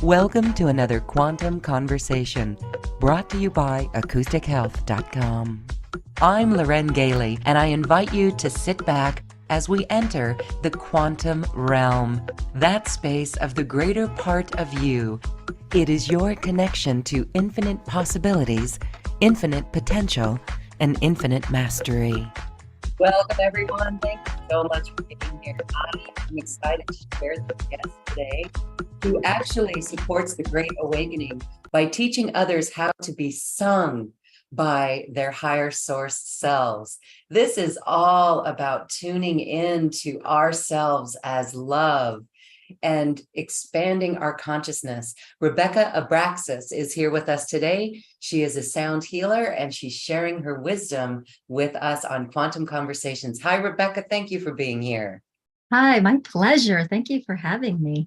Welcome to another Quantum Conversation, brought to you by AcousticHealth.com. I'm Loren Gailey, and I invite you to sit back as we enter the quantum realm, that space of the greater part of you. It is your connection to infinite possibilities, infinite potential, and infinite mastery. Welcome, everyone. Thank you so much for being here. I'm excited to share this guest today who actually supports the Great Awakening by teaching others how to be sung by their higher source selves. This is all about tuning into ourselves as love and expanding our consciousness. Rebecca Abraxas is here with us today. She is a sound healer and she's sharing her wisdom with us on Quantum Conversations. Hi, Rebecca. Thank you for being here. Hi, my pleasure. Thank you for having me.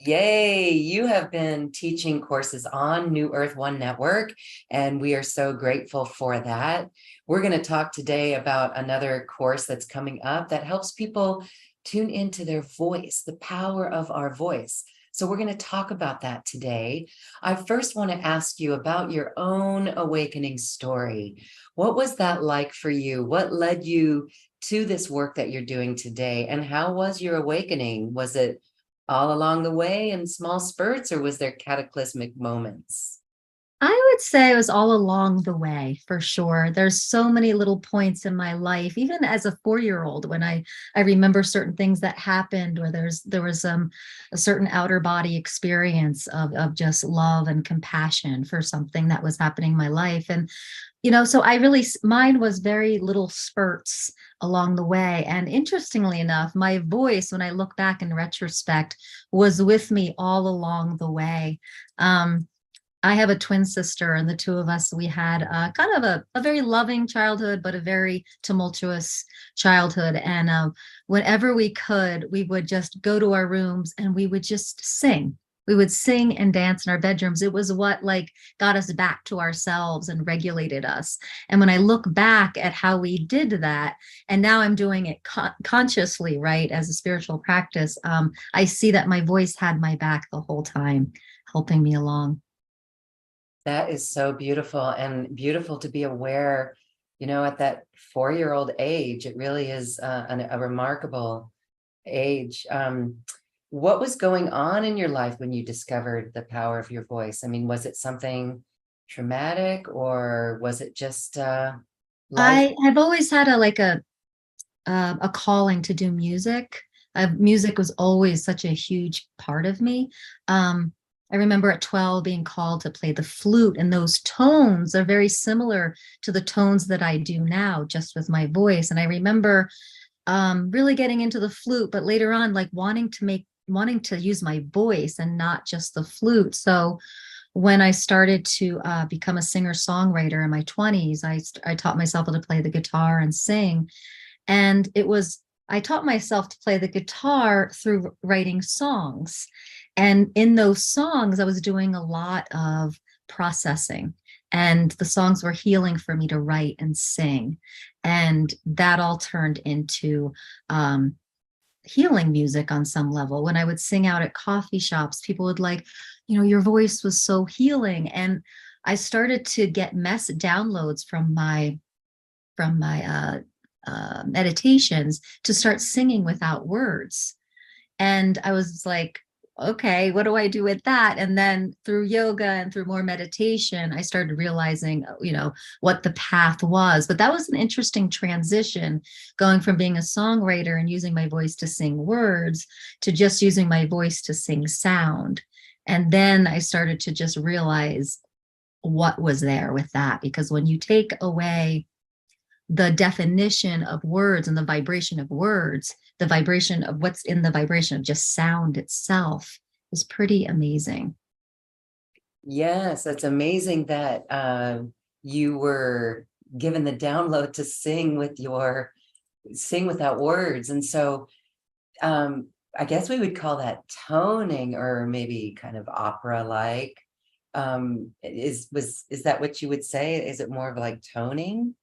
Yay, you have been teaching courses on New Earth One Network, and we are so grateful for that. We're going to talk today about another course that's coming up that helps people tune into their voice, the power of our voice. So we're going to talk about that today. I first want to ask you about your own awakening story. What was that like for you? What led you to this work that you're doing today? And how was your awakening? Was it all along the way in small spurts, or was there cataclysmic moments? I would say it was all along the way, for sure. There's so many little points in my life, even as a 4-year-old, when I remember certain things that happened, where there was a certain outer body experience of just love and compassion for something that was happening in my life. And so mine was very little spurts along the way. And interestingly enough, my voice, when I look back in retrospect, was with me all along the way. I have a twin sister, and the two of us, we had kind of a very loving childhood, but a very tumultuous childhood. And whenever we could, we would just go to our rooms and we would just sing. We would sing and dance in our bedrooms. It was what got us back to ourselves and regulated us. And when I look back at how we did that, and now I'm doing it consciously, right, as a spiritual practice, I see that my voice had my back the whole time, helping me along. That is so beautiful, and beautiful to be aware, at that 4-year-old age. It really is a remarkable age. What was going on in your life when you discovered the power of your voice? I mean, was it something traumatic, or was it just life? I've always had a calling to do music. Music was always such a huge part of me. I remember at 12 being called to play the flute, and those tones are very similar to the tones that I do now, just with my voice. And I remember really getting into the flute, but later on, wanting to use my voice and not just the flute. So when I started to become a singer-songwriter in my 20s, I taught myself how to play the guitar and sing. And I taught myself to play the guitar through writing songs. And in those songs, I was doing a lot of processing, and the songs were healing for me to write and sing. And that all turned into healing music on some level. When I would sing out at coffee shops, people would your voice was so healing. And I started to get downloads from my meditations to start singing without words. And I was like, okay, what do I do with that? And then through yoga and through more meditation, I started realizing, what the path was. But that was an interesting transition, going from being a songwriter and using my voice to sing words to just using my voice to sing sound. And then I started to just realize what was there with that. Because when you take away the definition of words and the vibration of words, the vibration of what's in the vibration of just sound itself is pretty amazing. Yes, it's amazing that you were given the download to sing without words. And so I guess we would call that toning, or maybe kind of opera-like. Is that what you would say? Is it more of like toning?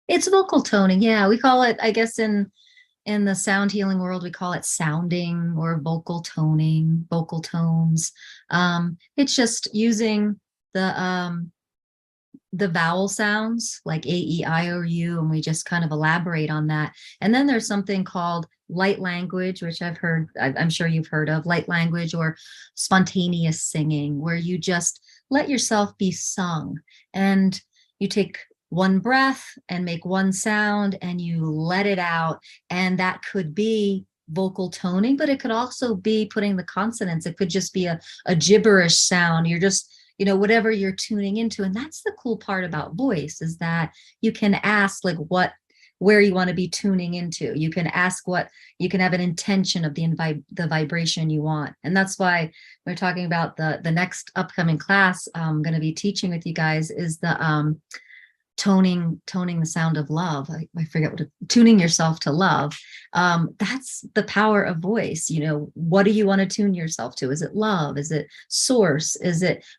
It's vocal toning. Yeah, we call it, I guess, in in the sound healing world, we call it sounding or vocal toning, vocal tones. It's just using the vowel sounds like A, E, I, O, U, and we just kind of elaborate on that. And then there's something called light language, which I'm sure you've heard of, light language or spontaneous singing, where you just let yourself be sung and you take one breath and make one sound and you let it out. And that could be vocal toning, but it could also be putting the consonants. It could just be a gibberish sound. You're just, whatever you're tuning into. And that's the cool part about voice, is that you can ask like where you want to be tuning into. You can ask you can have an intention of the vibration you want. And that's why we're talking about the next upcoming class I'm going to be teaching with you guys is the toning the sound of love. I forget tuning yourself to love. That's the power of voice. What do you want to tune yourself to? Is it love? Is it source?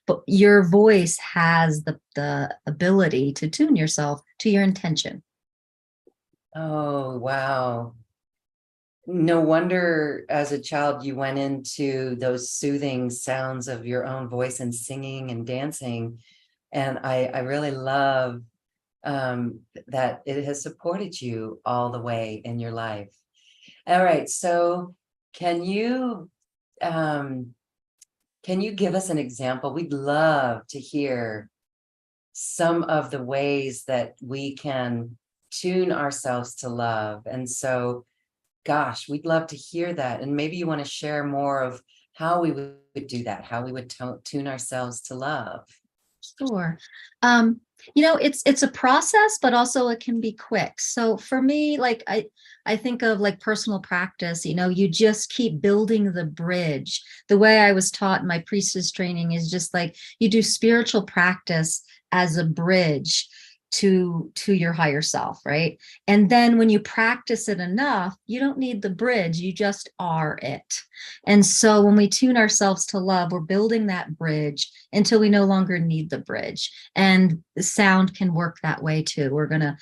But your voice has the ability to tune yourself to your intention. Oh, wow. No wonder as a child you went into those soothing sounds of your own voice and singing and dancing. And I really love that it has supported you all the way in your life. All right, so can you give us an example? We'd love to hear some of the ways that we can tune ourselves to love. And so, gosh, we'd love to hear that. And maybe you want to share more of how we would do that, how we would tune ourselves to love. Sure. It's a process, but also it can be quick. So for me, like I think of like personal practice, you just keep building the bridge. The way I was taught in my priestess training is just like you do spiritual practice as a bridge to your higher self, right? And then when you practice it enough, you don't need the bridge, you just are it. And so when we tune ourselves to love, we're building that bridge until we no longer need the bridge. And the sound can work that way too. We're gonna,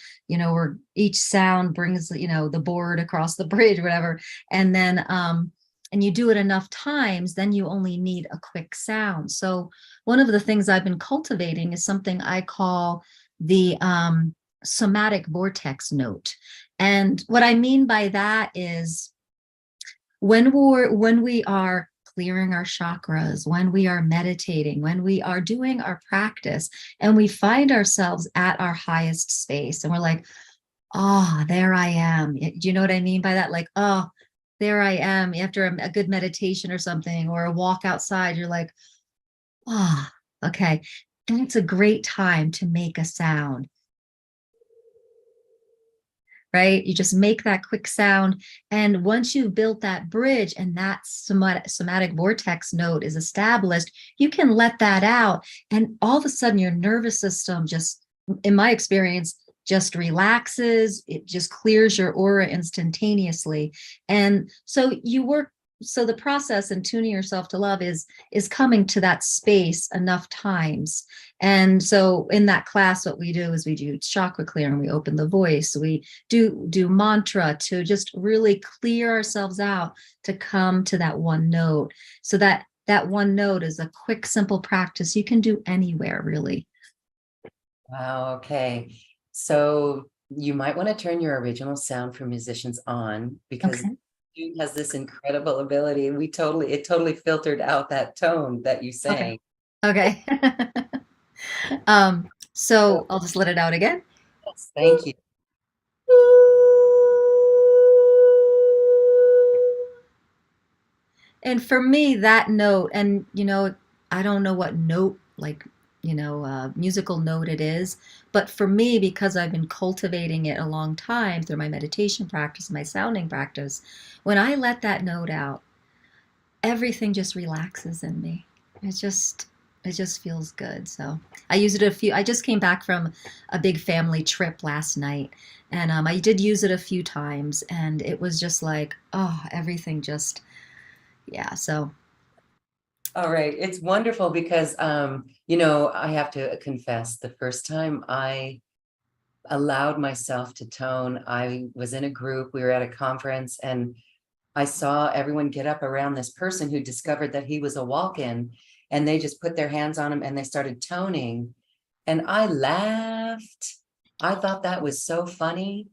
each sound brings, the board across the bridge, whatever. And then and you do it enough times, then you only need a quick sound. So one of the things I've been cultivating is something I call the somatic vortex note. And what I mean by that is when we are clearing our chakras, when we are meditating, when we are doing our practice and we find ourselves at our highest space and we're like, oh, there I am. Do you know what I mean by that? Like, oh, there I am. After a good meditation or something, or a walk outside, you're like, oh, okay. And it's a great time to make a sound, right? You just make that quick sound. And once you've built that bridge and that somatic vortex note is established, you can let that out. And all of a sudden, your nervous system just, in my experience, just relaxes. It just clears your aura instantaneously. And so the process in tuning yourself to love is coming to that space enough times. And so in that class, what we do is we do chakra clearing, we open the voice, we do mantra to just really clear ourselves out to come to that one note. So that one note is a quick, simple practice you can do anywhere, really. Wow, okay. So you might want to turn your original sound for musicians on, because June has this incredible ability. It totally filtered out that tone that you sang. Okay. So I'll just let it out again. Yes, thank you. And for me, that note, and I don't know what note, like, musical note it is, but for me, because I've been cultivating it a long time through my meditation practice, my sounding practice, when I let that note out, everything just relaxes in me. It just feels good. So I use it I just came back from a big family trip last night, and I did use it a few times, and it was just like, oh, everything just, yeah. So All right. It's wonderful because, I have to confess, the first time I allowed myself to tone. I was in a group, we were at a conference, and I saw everyone get up around this person who discovered that he was a walk-in, and they just put their hands on him and they started toning. And I laughed. I thought that was so funny,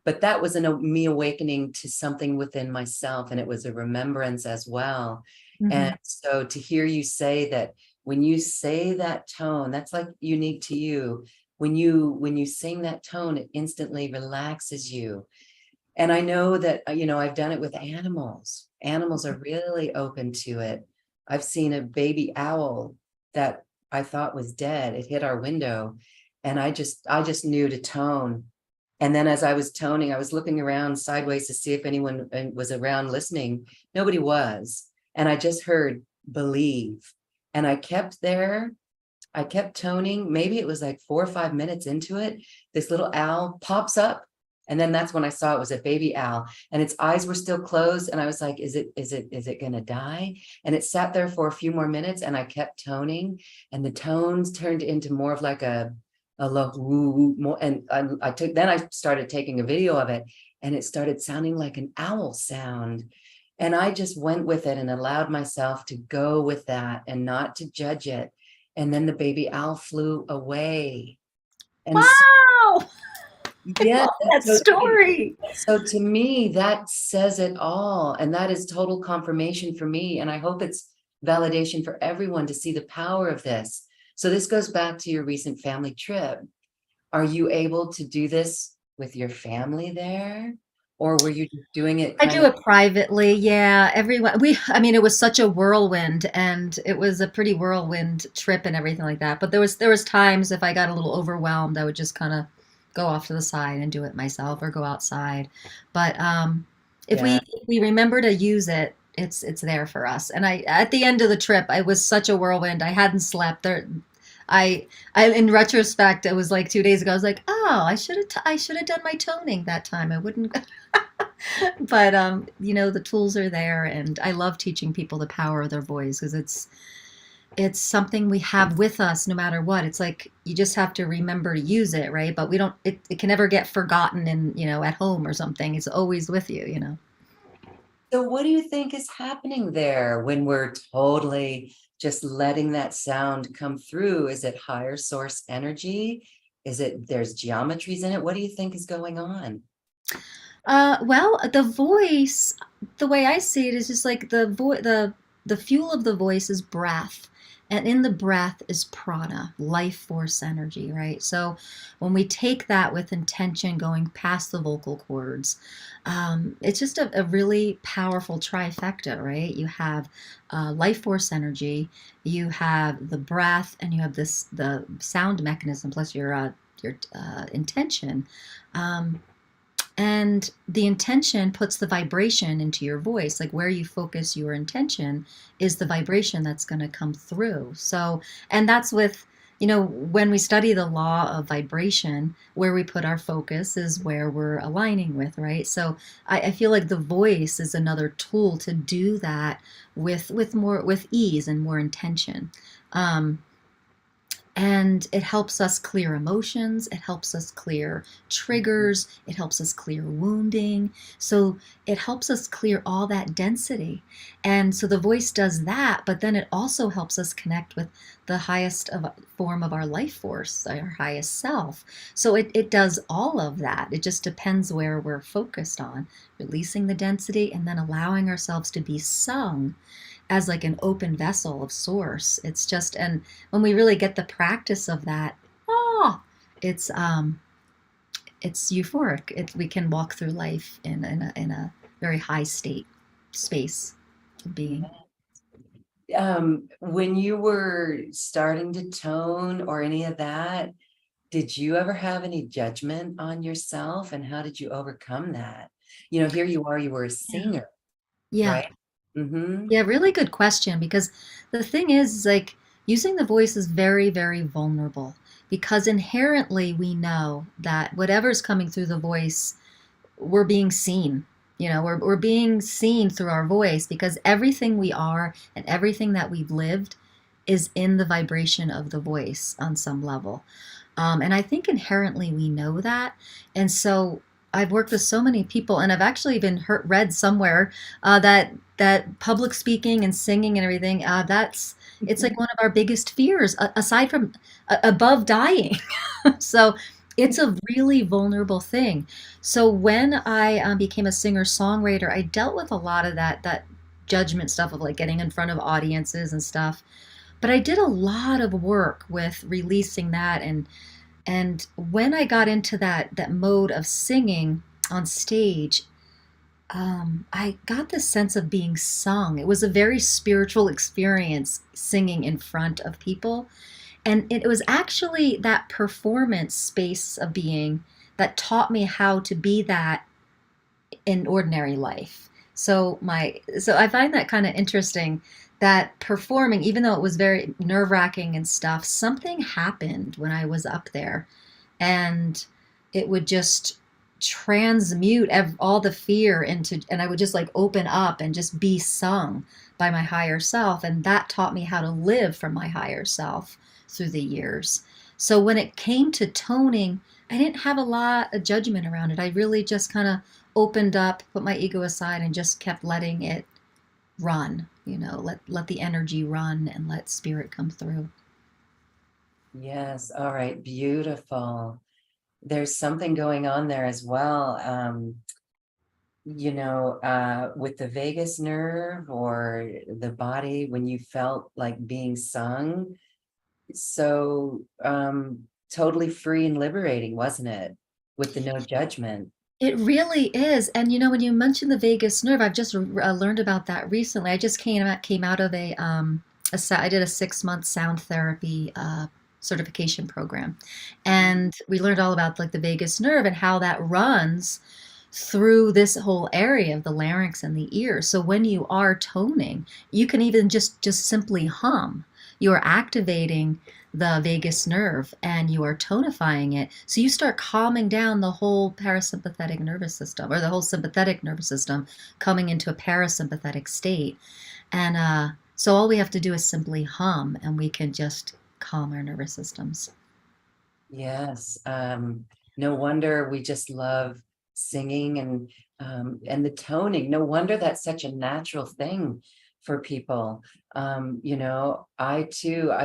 but that was me awakening to something within myself, and it was a remembrance as well. Mhm. And so to hear you say that, when you say that tone, that's like unique to you. When you sing that tone, it instantly relaxes you. And I know that, I've done it with animals. Animals are really open to it. I've seen a baby owl that I thought was dead. It hit our window, and I just knew to tone. And then as I was toning, I was looking around sideways to see if anyone was around listening. Nobody was. And I just heard believe. And I kept there. I kept toning. Maybe it was like 4 or 5 minutes into it. This little owl pops up. And then that's when I saw it was a baby owl, and its eyes were still closed. And I was like, is it going to die? And it sat there for a few more minutes, and I kept toning, and the tones turned into more of like a low more. And then I started taking a video of it, and it started sounding like an owl sound. And I just went with it and allowed myself to go with that and not to judge it. And then the baby owl flew away. And so, Wow! I yeah, love that story. so to me, that says it all. And that is total confirmation for me. And I hope it's validation for everyone to see the power of this. So this goes back to your recent family trip. Are you able to do this with your family there? Or were you just doing it I kind do of? it privately. Yeah, everyone I mean it was such a whirlwind, and it was a pretty whirlwind trip and everything like that. But there was times if I got a little overwhelmed, I would just kind of go off to the side and do it myself or go outside. But Yeah. if we remember to use it, it's there for us. And I at the end of the trip, I was such a whirlwind. I hadn't slept. I in retrospect, it was like 2 days ago. I was like, oh, I should have done my toning that time. I wouldn't. But the tools are there, and I love teaching people the power of their voice because it's something we have with us no matter what. It's like you just have to remember to use it, right? But we don't. It can never get forgotten in at home or something. It's always with you. So what do you think is happening there when we're totally just letting that sound come through? Is it higher source energy? Is it there's geometries in it? What do you think is going on? Well, the voice, the way I see it is just like the fuel of the voice is breath, and in the breath is prana, life force energy, right? So when we take that with intention, going past the vocal cords, it's just a really powerful trifecta, right? You have life force energy, you have the breath, and you have the sound mechanism plus your intention. Um, and the intention puts the vibration into your voice. Like where you focus your intention is the vibration that's going to come through. So, and that's when we study the law of vibration, where we put our focus is where we're aligning with, right? So I feel like the voice is another tool to do that with ease and more intention. Um, and it helps us clear emotions, it helps us clear triggers, it helps us clear wounding. So it helps us clear all that density. And so the voice does that, but then it also helps us connect with the highest form of our life force, our highest self. So it does all of that. It just depends where we're focused on, releasing the density and then allowing ourselves to be sung as like an open vessel of source. It's just, and when we really get the practice of that, oh, it's it's euphoric. We can walk through life in a very high space of being. When you were starting to tone or any of that, did you ever have any judgment on yourself, and how did you overcome that? Here you were a Yeah. singer, Yeah. right? Mm-hmm. Yeah, really good question, because the thing is like using the voice is very, very vulnerable because inherently we know that whatever's coming through the voice, we're being seen. We're being seen through our voice because everything we are and everything that we've lived is in the vibration of the voice on some level. And I think inherently we know that. And so I've worked with so many people, and I've actually even read somewhere that public speaking and singing and everything, that's it's like one of our biggest fears, aside from above dying. So it's a really vulnerable thing. So when I became a singer-songwriter, I dealt with a lot of that judgment stuff of like getting in front of audiences and stuff. But I did a lot of work with releasing that, and when I got into that mode of singing on stage, I got this sense of being sung. It was a very spiritual experience singing in front of people. And it was actually that performance space of being that taught me how to be that in ordinary life. So I find that kind of interesting that performing, even though it was very nerve-wracking and stuff, something happened when I was up there, and it would just transmute all the fear into, and I would just like open up and just be sung by my higher self, and that taught me how to live from my higher self through the years. So when it came to toning, I didn't have a lot of judgment around it. I really just kind of opened up, put my ego aside, and just kept letting it run. Let the energy run and let spirit come through. Yes. All right. Beautiful. There's something going on there as well. With the vagus nerve or the body, when you felt like being sung, so totally free and liberating, wasn't it? With the no judgment. It really is. And when you mentioned the vagus nerve, I've just learned about that recently. I just came out of I did a 6 month sound therapy certification program, and we learned all about like the vagus nerve and how that runs through this whole area of the larynx and the ear. So when you are toning, you can even just simply hum. You are activating the vagus nerve and you are tonifying it. So you start calming down the whole parasympathetic nervous system, or the whole sympathetic nervous system, coming into a parasympathetic state. And so all we have to do is simply hum, and we can just calm our nervous systems. Yes. No wonder we just love singing and the toning. No wonder that's such a natural thing for people. I've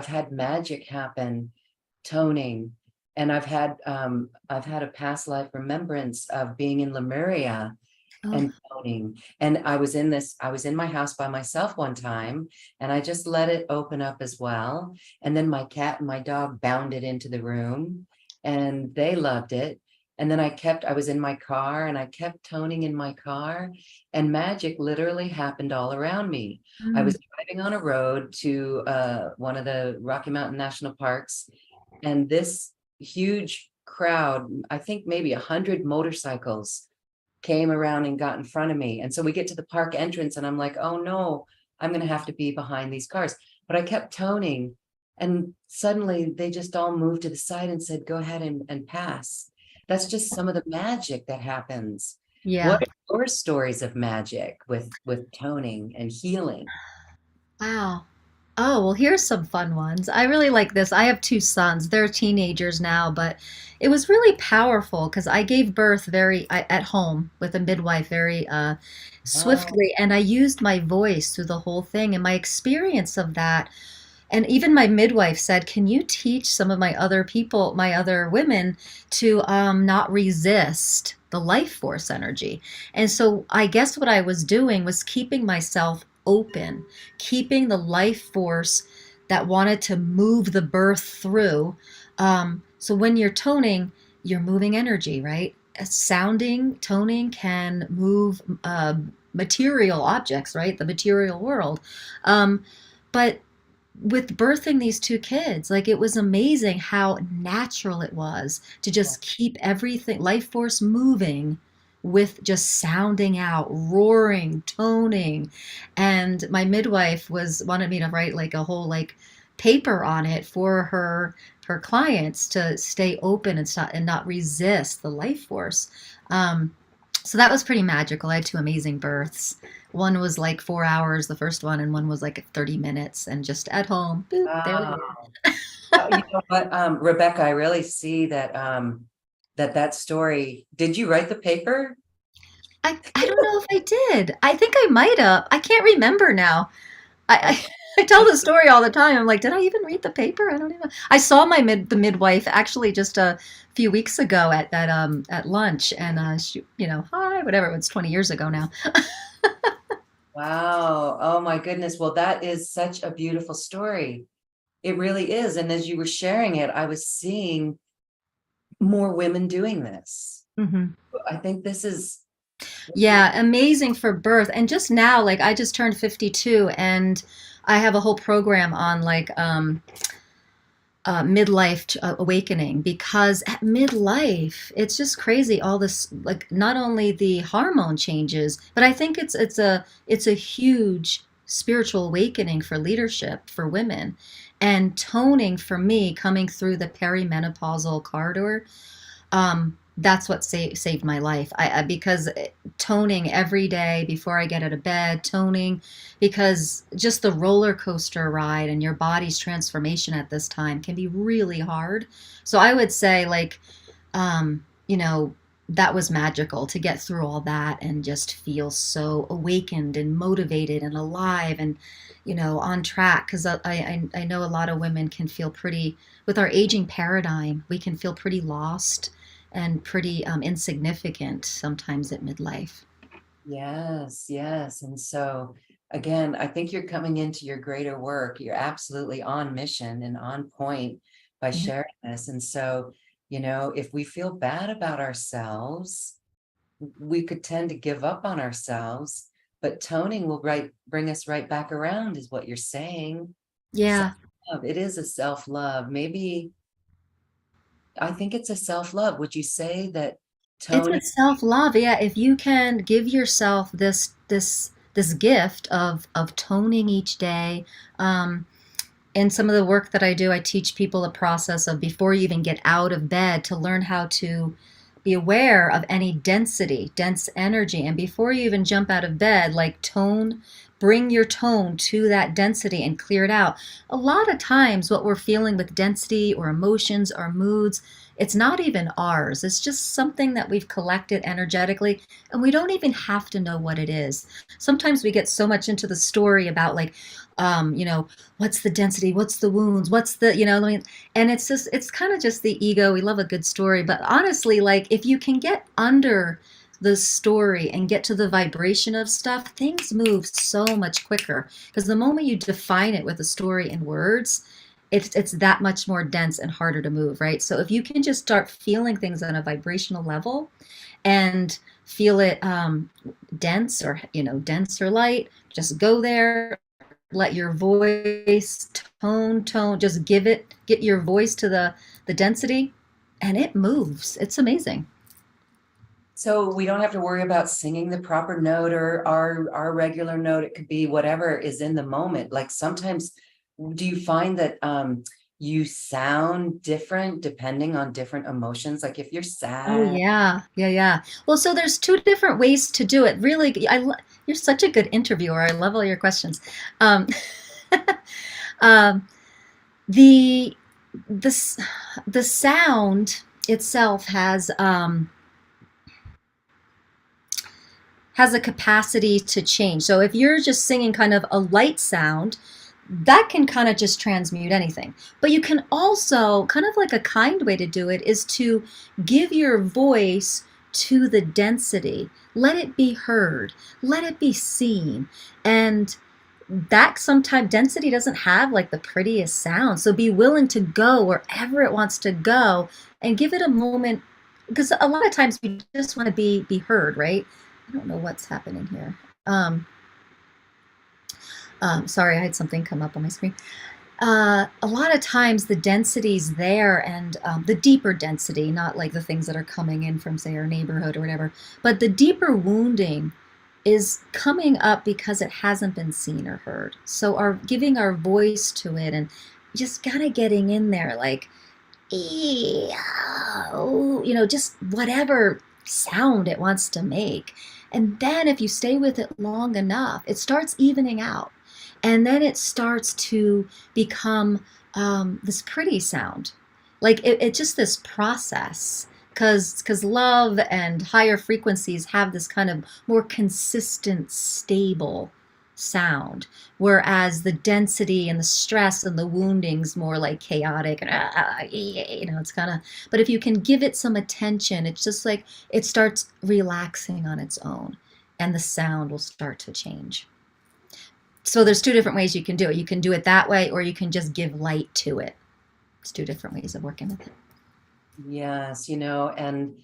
had magic happen toning, and I've had a past life remembrance of being in Lemuria Oh, and toning. And I was in my house by myself one time, and I just let it open up as well. And then my cat and my dog bounded into the room, and they loved it. And then I was in my car, and I kept toning in my car, and magic literally happened all around me. I mm, was driving on a road to one of the Rocky Mountain National Parks, and this huge crowd, I think maybe 100 motorcycles, came around and got in front of me. And so we get to the park entrance, and I'm like, oh no, I'm going to have to be behind these cars. But I kept toning, and suddenly they just all moved to the side and said, go ahead and pass. That's just some of the magic that happens. yeah. What are your stories of magic with toning and healing? Wow. Oh, well, here's some fun ones. I really like this. I have two sons. They're teenagers now, but it was really powerful because I gave birth at home with a midwife very Oh, swiftly, and I used my voice through the whole thing. And my experience of that, and even my midwife said, "Can you teach some of my other people, my other women, to not resist the life force energy?" And so I guess what I was doing was keeping myself open, keeping the life force that wanted to move the birth through. So when you're toning, you're moving energy, right? Sounding, toning can move material objects, right? The material world. But with birthing these two kids, like it was amazing how natural it was to just keep everything, life force moving with just sounding out, roaring, toning. And my midwife wanted me to write like a whole like paper on it for her clients to stay open and not resist the life force. Um, So that was pretty magical. I had two amazing births. One was like 4 hours, the first one, and one was like 30 minutes and just at home. Boop, there it Ah, is. you know what, Rebecca, I really see that that story. Did you write the paper? I don't know if I did. I think I might have. I can't remember now. I tell the story all the time. I'm like, did I even read the paper? I don't even. I saw the midwife actually just a few weeks ago at lunch, and she, hi, whatever. It's 20 years ago now. Wow. Oh my goodness. Well, that is such a beautiful story. It really is. And as you were sharing it, I was seeing more women doing this. Hmm. I think this is, Yeah, amazing for birth. And just now, like I just turned 52, and I have a whole program on like midlife awakening, because at midlife it's just crazy, all this, like not only the hormone changes, but I think it's a huge spiritual awakening for leadership for women, and toning for me coming through the perimenopausal corridor. That's what saved my life. Because toning every day before I get out of bed, toning, because just the roller coaster ride and your body's transformation at this time can be really hard. So I would say, like, that was magical to get through all that and just feel so awakened and motivated and alive and, on track. Because I know a lot of women can feel pretty, with our aging paradigm, we can feel pretty lost and pretty insignificant sometimes at midlife. yes, yes. And so again, I think you're coming into your greater work. You're absolutely on mission and on point by Yeah. sharing this. And so, if we feel bad about ourselves, we could tend to give up on ourselves, but toning will bring us right back around, is what you're saying. Yeah. Self-love. It is a self-love. Maybe I think it's a self-love. Would you say that It's toning? a self-love. Yeah, if you can give yourself this gift of toning each day. In some of the work that I do, I teach people a process of, before you even get out of bed, to learn how to be aware of any dense energy. And before you even jump out of bed, like bring your tone to that density and clear it out. A lot of times, what we're feeling with density or emotions or moods, it's not even ours. It's just something that we've collected energetically, and we don't even have to know what it is. Sometimes we get so much into the story about, like, what's the density, what's the wounds, what's the, I mean, and it's kind of just the ego. We love a good story, but honestly, like, if you can get under the story and get to the vibration of stuff, things move so much quicker, because the moment you define it with a story in words, it's that much more dense and harder to move, right? So if you can just start feeling things on a vibrational level and feel it, dense or light, just go there. Let your voice tone, just get your voice to the density, and it moves. It's amazing. So we don't have to worry about singing the proper note or our regular note. It could be whatever is in the moment. Like sometimes, do you find that you sound different depending on different emotions? Like if you're Oh sad. yeah, yeah, yeah. Well, so there's two different ways to do it. Really, you're such a good interviewer. I love all your questions. Um, um, the the s- the sound itself has a capacity to change. So if you're just singing kind of a light sound, that can kind of just transmute anything. But you can also, kind of like a kind way to do it, is to give your voice to the density. Let it be heard, let it be seen. And that sometimes density doesn't have like the prettiest sound. So be willing to go wherever it wants to go and give it a moment, because a lot of times we just want to be heard, right? I don't know what's happening here. Um, Sorry, I had something come up on my screen. A lot of times the density's there, and the deeper density, not like the things that are coming in from, say, our neighborhood or whatever, but the deeper wounding is coming up because it hasn't been seen or heard. So our giving our voice to it, and just kind of getting in there, like, just whatever. sound it wants to make. And then if you stay with it long enough, it starts evening out. And then it starts to become this pretty sound. Like it just this process. Because love and higher frequencies have this kind of more consistent, stable sound, whereas the density and the stress and the wounding's more like chaotic and it's kind of. But if you can give it some attention, it's just like it starts relaxing on its own, and the sound will start to change. So there's two different ways you can do it. You can do it that way, or you can just give light to it. It's two different ways of working with it. Yes, and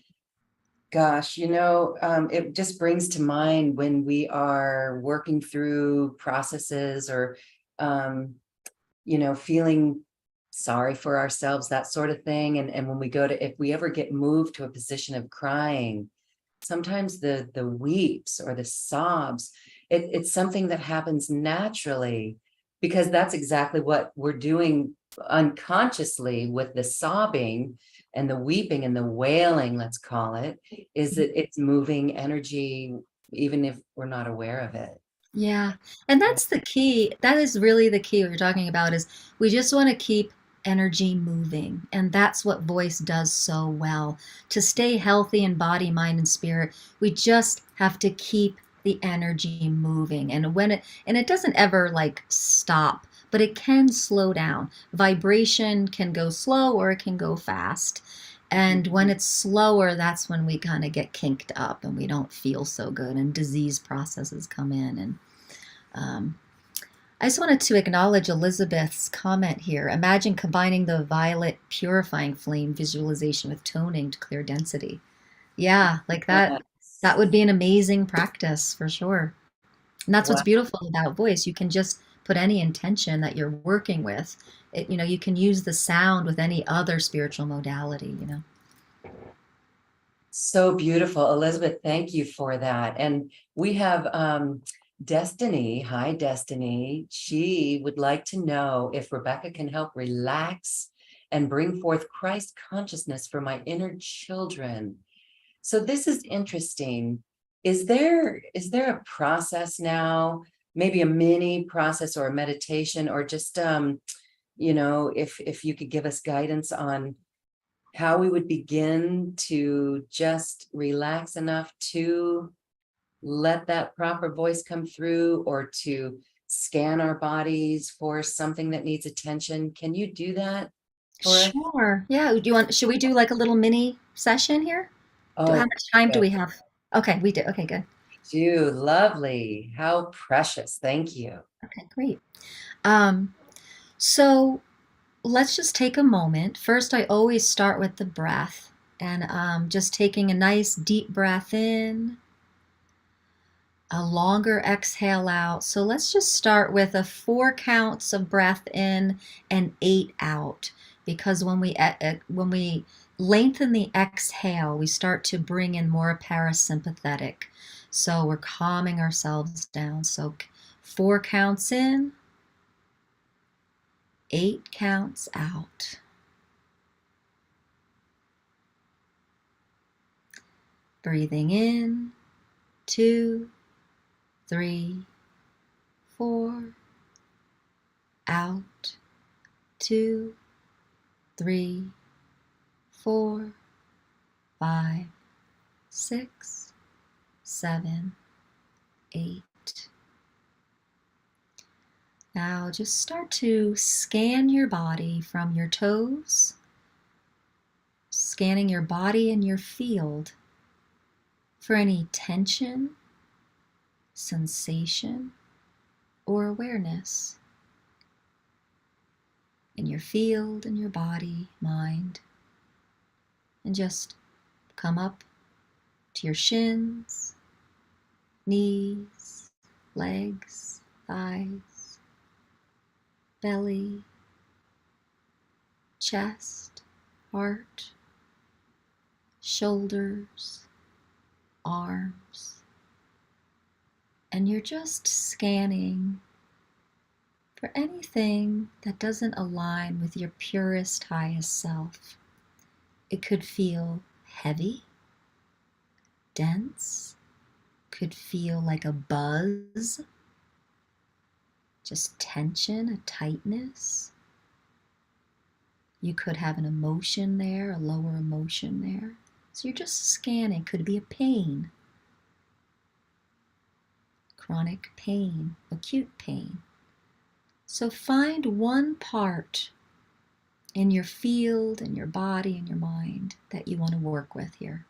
gosh, it just brings to mind when we are working through processes or, feeling sorry for ourselves, that sort of thing. And when we if we ever get moved to a position of crying, sometimes the weeps or the sobs, it's something that happens naturally, because that's exactly what we're doing unconsciously with the sobbing and the weeping and the wailing, let's call it, is that it's moving energy, even if we're not aware of it. Yeah. And that's the key. That is really the key what you're talking about is we just want to keep energy moving. And that's what voice does so well. To stay healthy in body, mind, and spirit, we just have to keep the energy moving. And it doesn't ever like stop, but it can slow down. Vibration can go slow or it can go fast. And when it's slower, that's when we kind of get kinked up and we don't feel so good, and disease processes come in. And um, I just wanted to acknowledge Elizabeth's comment here. Imagine combining the violet purifying flame visualization with toning to clear density. Yeah, like that. That Yes. would be an amazing practice for sure. And that's what's Wow. beautiful about voice. You can just put any intention that you're working with. You can use the sound with any other spiritual modality. So beautiful. Elizabeth, thank you for that. And we have Destiny. Hi, Destiny. She would like to know if Rebecca can help relax and bring forth Christ consciousness for my inner children. So this is interesting. Is there a process now, maybe a mini process or a meditation, or just if you could give us guidance on how we would begin to just relax enough to let that proper voice come through, or to scan our bodies for something that needs attention. Can you do that for us? Sure. Yeah. Should we do like a little mini session here? How Oh, much time do good. we have? Okay, we do. Okay, good. You lovely. How precious. Thank you. Okay, great. Um, so let's just take a moment. First, I always start with the breath and just taking a nice deep breath in, a longer exhale out. So let's just start with a 4 counts of breath in and 8 out, because when we lengthen the exhale, we start to bring in more parasympathetic. So we're calming ourselves down. So 4 counts in, 8 counts out. Breathing in, 2, 3, 4. Out, 2, 3, 4, 5, 6, 7, 8. Now just start to scan your body from your toes, scanning your body and your field for any tension, sensation, or awareness in your field, in your body, mind. And just come up to your shins, knees, legs, thighs, belly, chest, heart, shoulders, arms. And you're just scanning for anything that doesn't align with your purest, highest self. It could feel heavy, dense, could feel like a buzz, just tension, a tightness. You could have an emotion there, a lower emotion there. So you're just scanning. Could be a pain, chronic pain, acute pain. So find one part in your field, in your body, in your mind that you want to work with here.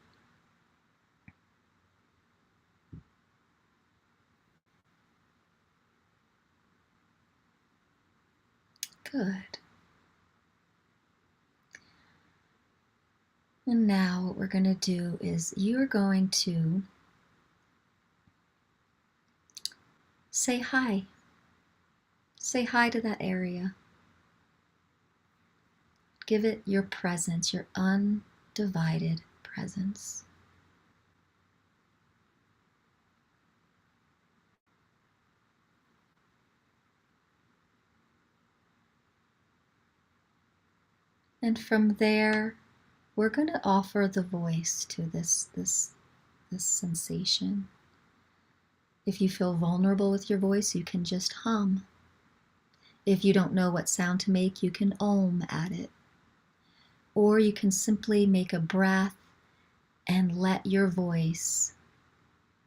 Good. And now what we're going to do is you're going to say hi. Say hi to that area. Give it your presence, your undivided presence. And from there, we're going to offer the voice to this sensation. If you feel vulnerable with your voice, you can just hum. If you don't know what sound to make, you can om at it. Or you can simply make a breath and let your voice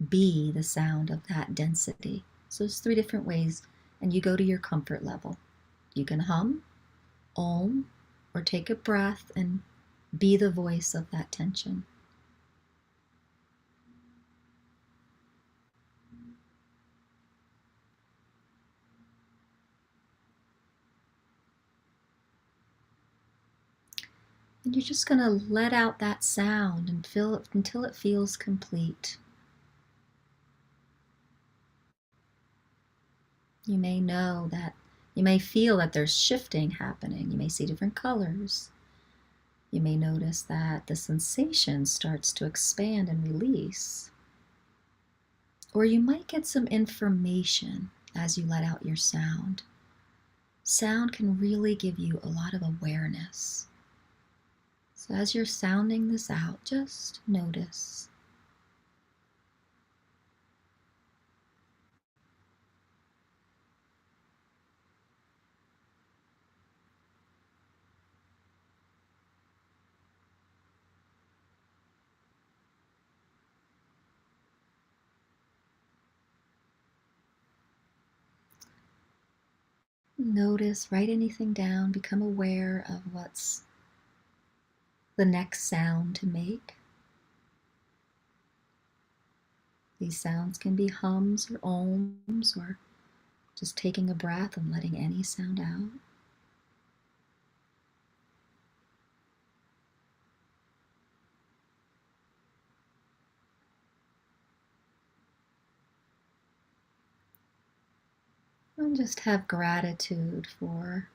be the sound of that density. So there's 3 different ways, and you go to your comfort level. You can hum, om, or take a breath and be the voice of that tension. And you're just going to let out that sound and feel it until it feels complete. You may know that, you may feel that there's shifting happening. You may see different colors. You may notice that the sensation starts to expand and release. Or you might get some information as you let out your sound. Sound can really give you a lot of awareness. So as you're sounding this out, just notice. Notice, write anything down, become aware of what's the next sound to make. These sounds can be hums or ohms or just taking a breath and letting any sound out. And just have gratitude for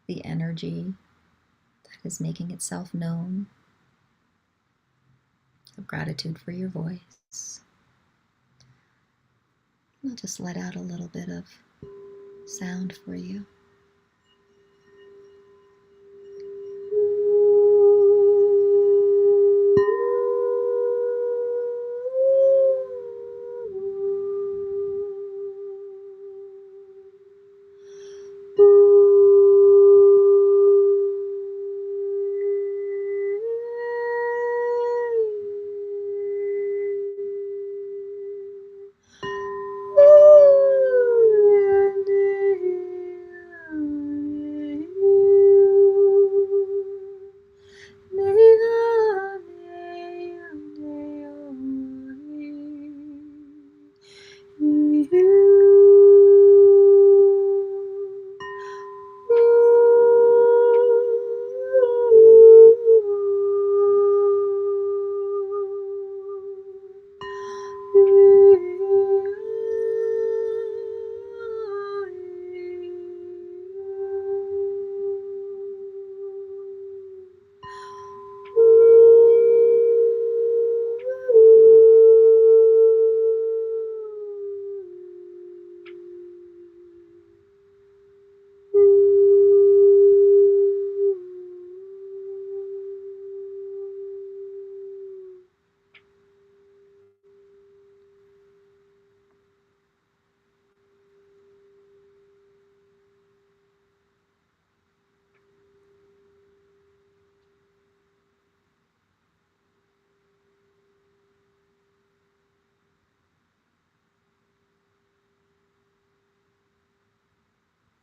the energy that is making itself known. Have gratitude for your voice. I'll just let out a little bit of sound for you.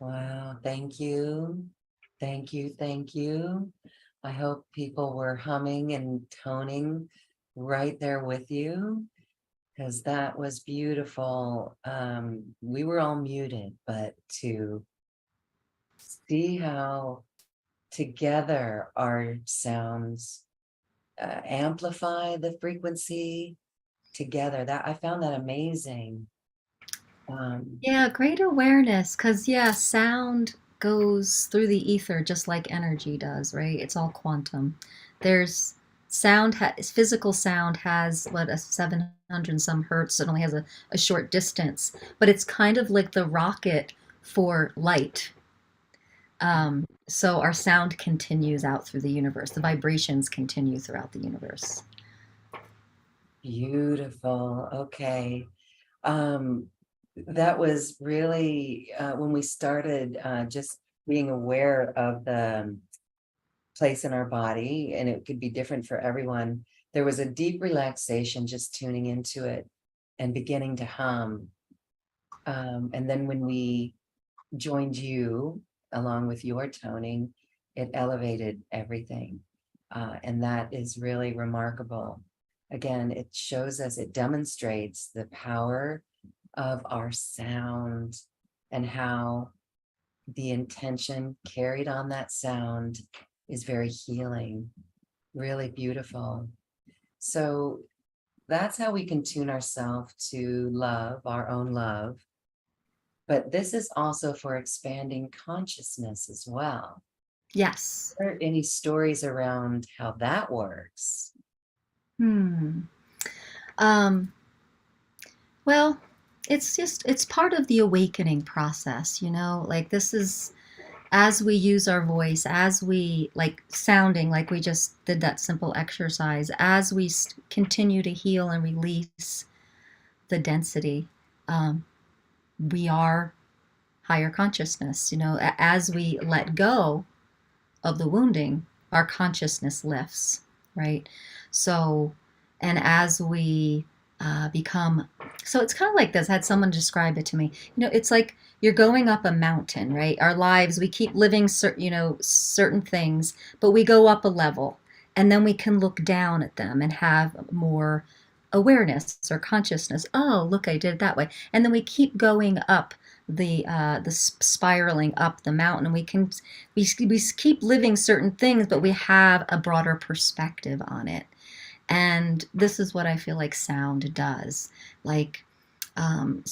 Wow, thank you. Thank you, thank you. I hope people were humming and toning right there with you, because that was beautiful. We were all muted, but to see how together our sounds amplify the frequency together, that I found that amazing. Um, Yeah, great awareness, because yeah, sound goes through the ether just like energy does, right? It's all quantum. There's physical sound has what, a 700 and some hertz. It only has a short distance, but it's kind of like the rocket for light. So our sound continues out through the universe. The vibrations continue throughout the universe. Beautiful. Okay. Um, that was really when we started just being aware of the place in our body, and it could be different for everyone. There was a deep relaxation just tuning into it and beginning to hum. And then when we joined you along with your toning, it elevated everything. And that is really remarkable. Again, it shows us, it demonstrates the power of our sound and how the intention carried on that sound is very healing, really beautiful. So that's how we can tune ourselves to love, our own love. But this is also for expanding consciousness as well. Yes. Are there any stories around how that works? Hmm. Um, well, it's part of the awakening process, like this is as we use our voice, as we like sounding, like we just did that simple exercise, as we continue to heal and release the density, um, we are higher consciousness. As we let go of the wounding, our consciousness lifts, right? So, and as we become, so it's kind of like this. I had someone describe it to me. It's like you're going up a mountain, right? Our lives, we keep living, certain things, but we go up a level, and then we can look down at them and have more awareness or consciousness. Oh, look, I did it that way, and then we keep going up the spiraling up the mountain, and we keep living certain things, but we have a broader perspective on it. And this is what I feel like sound does. Like, um,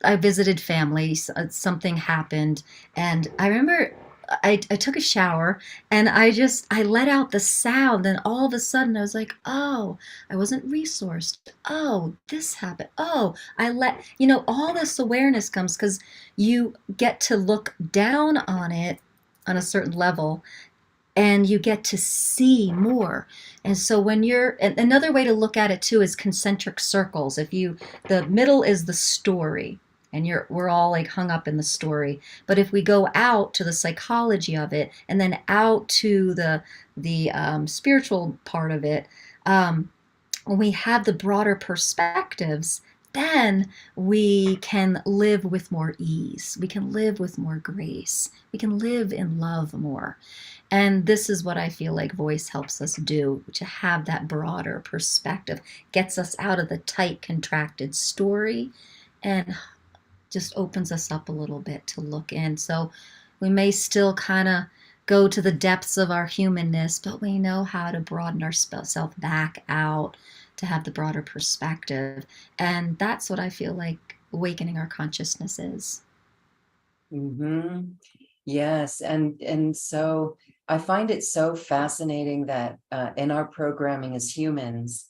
I visited family, something happened, and I remember I took a shower, and I let out the sound, and all of a sudden I was like, oh, I wasn't resourced. Oh, this happened. Oh, all this awareness comes because you get to look down on it on a certain level, and you get to see more. And so another way to look at it too is concentric circles. The middle is the story, and we're all like hung up in the story. But if we go out to the psychology of it, and then out to the spiritual part of it, when we have the broader perspectives, then we can live with more ease. We can live with more grace. We can live in love more. And this is what I feel like voice helps us do, to have that broader perspective, gets us out of the tight, contracted story, and just opens us up a little bit to look in. So we may still kind of go to the depths of our humanness, but we know how to broaden ourselves back out to have the broader perspective. And that's what I feel like awakening our consciousness is. Mm-hmm. Yes, and so I find it so fascinating that in our programming as humans,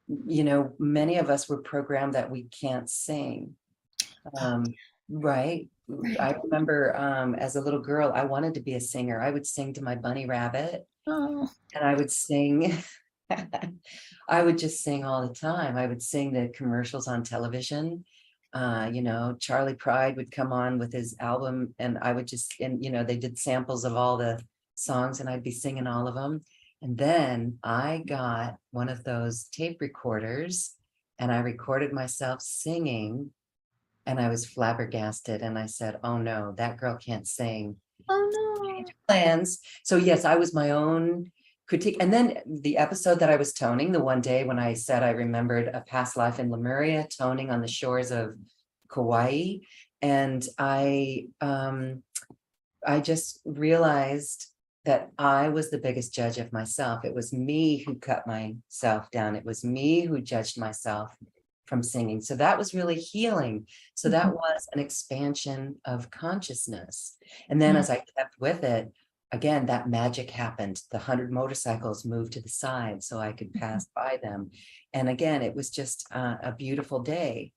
many of us were programmed that we can't sing. Oh, Um, right. right. I remember as a little girl, I wanted to be a singer. I would sing to my bunny rabbit, Oh, and I would sing. I would just sing all the time. I would sing the commercials on television. Charlie Pride would come on with his album, and I would they did samples of all the songs, and I'd be singing all of them. And then I got one of those tape recorders, and I recorded myself singing And I was flabbergasted. And I said, oh no, that girl can't sing. Oh no. Plans. So yes, I was my own critique. And then the episode that I was toning the one day when I said I remembered a past life in Lemuria, toning on the shores of Kauai. And I just realized that I was the biggest judge of myself. It was me who cut myself down. It was me who judged myself from singing. So that was really healing. So that Mhm. was an expansion of consciousness. And then Yeah. as I kept with it, again, that magic happened. The 100 motorcycles moved to the side so I could Mhm. pass by them. And again, it was just a beautiful day.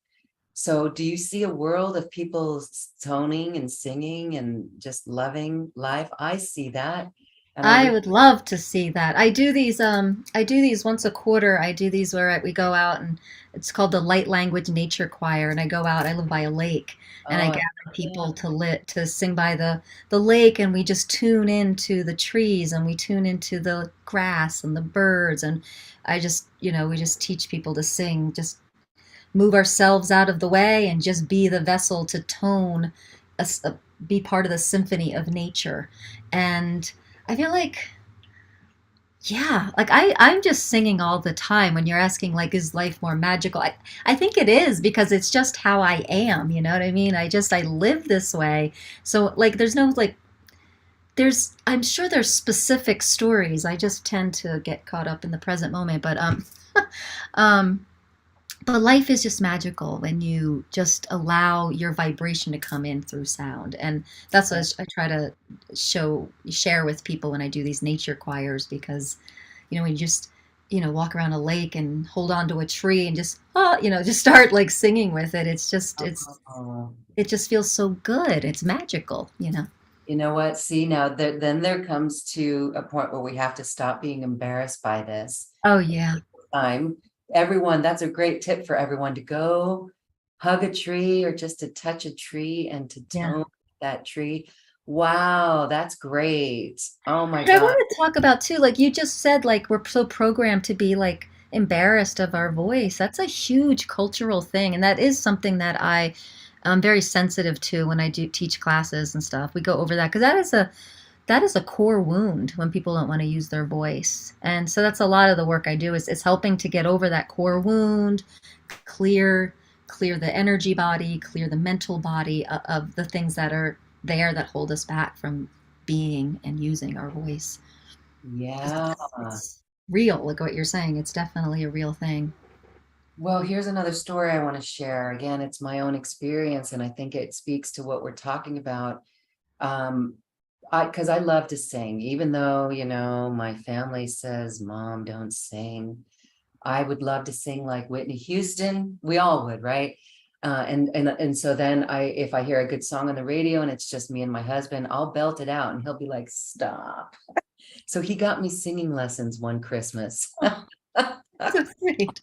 So do you see a world of people toning and singing and just loving life? I see that. And I I really, would love to see that. I do these once a quarter. I do these where we go out, and it's called the Light Language Nature Choir, and I go out, I live by a lake, and I oh, gather yeah. people to sing by the lake, and we just tune into the trees, and we tune into the grass and the birds, and we just teach people to sing, just move ourselves out of the way and just be the vessel to tone, be part of the symphony of nature. And I feel like, yeah, like I'm just singing all the time. When you're asking, like, is life more magical? I think it is, because it's just how I am. You know what I mean? I live this way. So like, there's no like, I'm sure there's specific stories. I just tend to get caught up in the present moment. Um, but life is just magical when you just allow your vibration to come in through sound. And that's what I try to share with people when I do these nature choirs, because when you just walk around a lake and hold on to a tree and just just start like singing with it. Oh, It just feels so good. It's magical. you know what? See, now then there comes to a point where we have to stop being embarrassed by this. Oh yeah. Time, everyone, that's a great tip for everyone to go hug a tree or just to touch a tree and to Yeah. tone that tree. Wow, that's great. Oh my But I God. want to talk about too, like you just said, like we're so programmed to be like embarrassed of our voice. That's a huge cultural thing, and that is something that I'm very sensitive to when I do teach classes and stuff. We go over that because that is a core wound when people don't want to use their voice, and so that's a lot of the work I do is helping to get over that core wound, clear clear the energy body, clear the mental body of the things that are there that hold us back from being and using our voice. Because Yeah. it's real, like what you're saying. It's definitely a real thing. Well, here's another story I want to share. Again, it's my own experience, and I think it speaks to what we're talking about. Um, because I love to sing, even though, my family says, Mom, don't sing. I would love to sing like Whitney Houston. We all would, right? And so then if I hear a good song on the radio and it's just me and my husband, I'll belt it out and he'll be like, stop. So he got me singing lessons one Christmas. Oh, so sweet.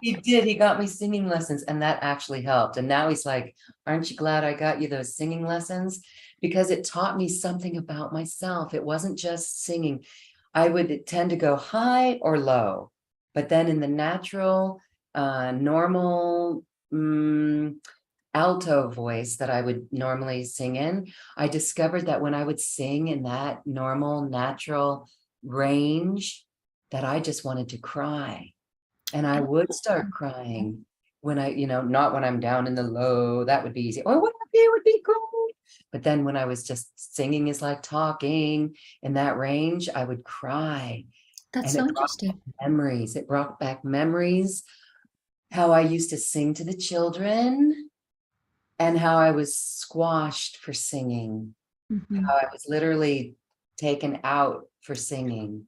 He did. He got me singing lessons, and that actually helped. And now he's like, aren't you glad I got you those singing lessons? Because it taught me something about myself. It wasn't just singing. I would tend to go high or low, but then in the natural, normal, alto voice that I would normally sing in, I discovered that when I would sing in that normal, natural range, that I just wanted to cry. And I would start crying when not when I'm down in the low, that would be easy. Oh, it would be cool. But then when I was just singing is like talking in that range, I would cry. That's And so it brought interesting. memories. It brought back memories, how I used to sing to the children and how I was squashed for singing, Hmm. how I was literally taken out for singing.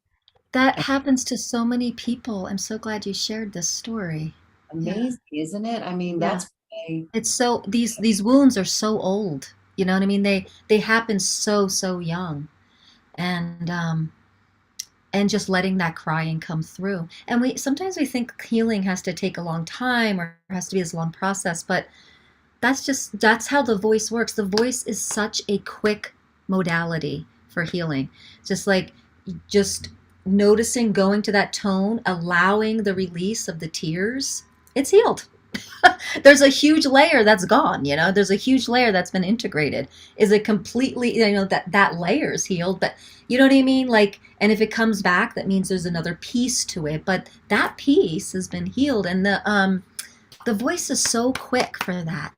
That happens to so many people. I'm so glad you shared this story. Yeah. Amazing, isn't it? I mean, Yeah. that's why. It's so these wounds are so old. You know what I mean? They happen so young. And just letting that crying come through. And we sometimes we think healing has to take a long time or has to be this long process, but that's how the voice works. The voice is such a quick modality for healing. Just like just noticing, going to that tone, allowing the release of the tears, it's healed. There's a huge layer that's gone, there's a huge layer that's been integrated. Is it completely, that layer is healed, but you know what I mean? Like, and if it comes back, that means there's another piece to it, but that piece has been healed. And the voice is so quick for that.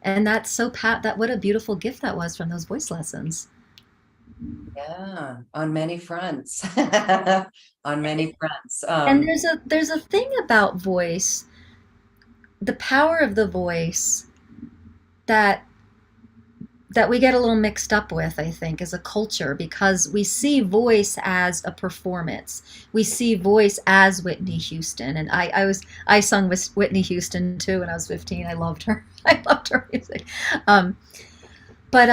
And that's that what a beautiful gift that was from those voice lessons. Yeah, on many fronts. On many fronts. And there's a thing about voice, the power of the voice that we get a little mixed up with, I think, as a culture, because we see voice as a performance. We see voice as Whitney Houston. And I sung with Whitney Houston too when I was 15. I loved her. I loved her music. Um, but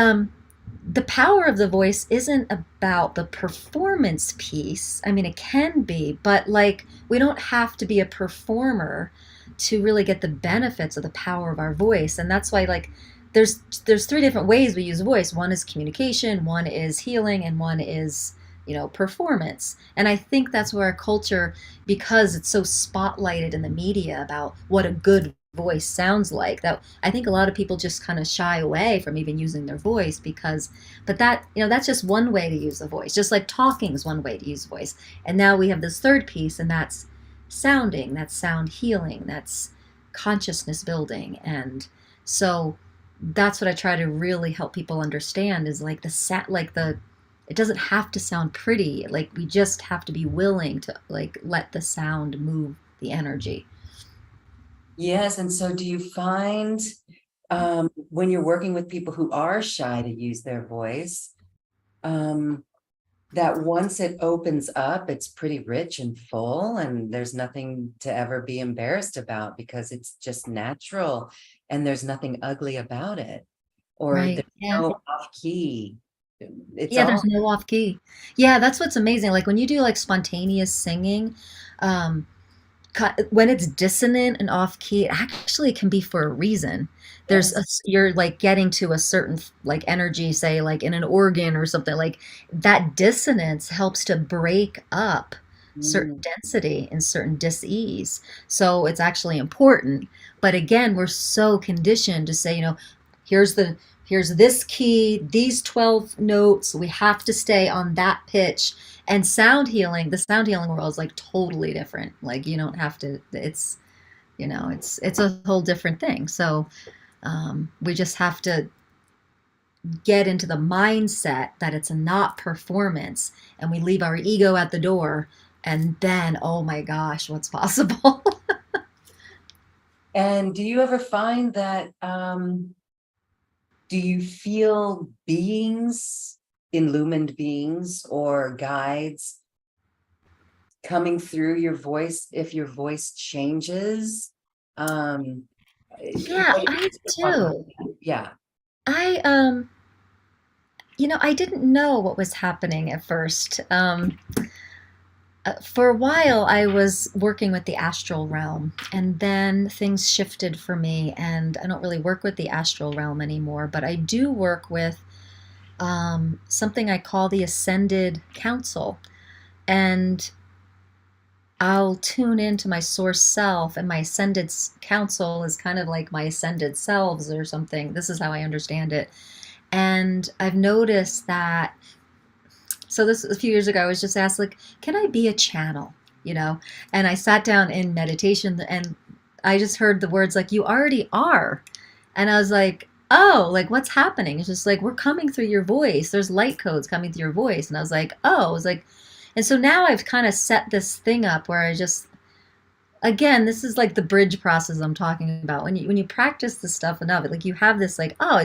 the power of the voice isn't about the performance piece. I mean, it can be, but like, we don't have to be a performer to really get the benefits of the power of our voice. And that's why, like, there's three different ways we use voice. One is communication, one is healing, and one is, performance. And I think that's where our culture, because it's so spotlighted in the media about what a good voice sounds like, that I think a lot of people just kind of shy away from even using their voice, because but that's just one way to use the voice, just like talking is one way to use voice. And now we have this third piece, and that's sounding, that's sound healing, that's consciousness building. And so that's what I try to really help people understand, is like it doesn't have to sound pretty. Like, we just have to be willing to, like, let the sound move the energy. Yes, and so do you find when you're working with people who are shy to use their voice, that once it opens up, it's pretty rich and full, and there's nothing to ever be embarrassed about because it's just natural and there's nothing ugly about it, or Right. there's Yeah. no off key. It's Yeah, there's all, no off key. Yeah, that's what's amazing. Like when you do like spontaneous singing, um, when it's dissonant and off key, it actually can be for a reason. yes. You're like getting to a certain like energy, say like in an organ or something, like that dissonance helps to break up certain Mm. density and certain dis-ease. So it's actually important. But again, we're so conditioned to say, here's the here's this key, these 12 notes, we have to stay on that pitch. And the sound healing world is like totally different. Like, you don't have to, it's a whole different thing. So we just have to get into the mindset that it's not performance, and we leave our ego at the door, and then, oh my gosh, what's possible? And do you ever find that do you feel beings, illumined beings or guides coming through your voice if your voice changes? Um, Yeah, what I is your thought about do. that? Yeah. I I didn't know what was happening at first. For a while, I was working with the astral realm, and then things shifted for me, and I don't really work with the astral realm anymore, but I do work with something I call the Ascended Council. And I'll tune into my source self, and my ascended council is kind of like my ascended selves or something. This is how I understand it. And I've noticed that, so this a few years ago, I was just asked, like, can I be a channel? You know, and I sat down in meditation, and I just heard the words like, you already are. And I was like, oh, like what's happening? It's just like, we're coming through your voice. There's light codes coming through your voice. And I was like, oh, I was like, and so now I've kind of set this thing up where I just, again, this is like the bridge process I'm talking about. When you practice this stuff enough, like you have this like, oh,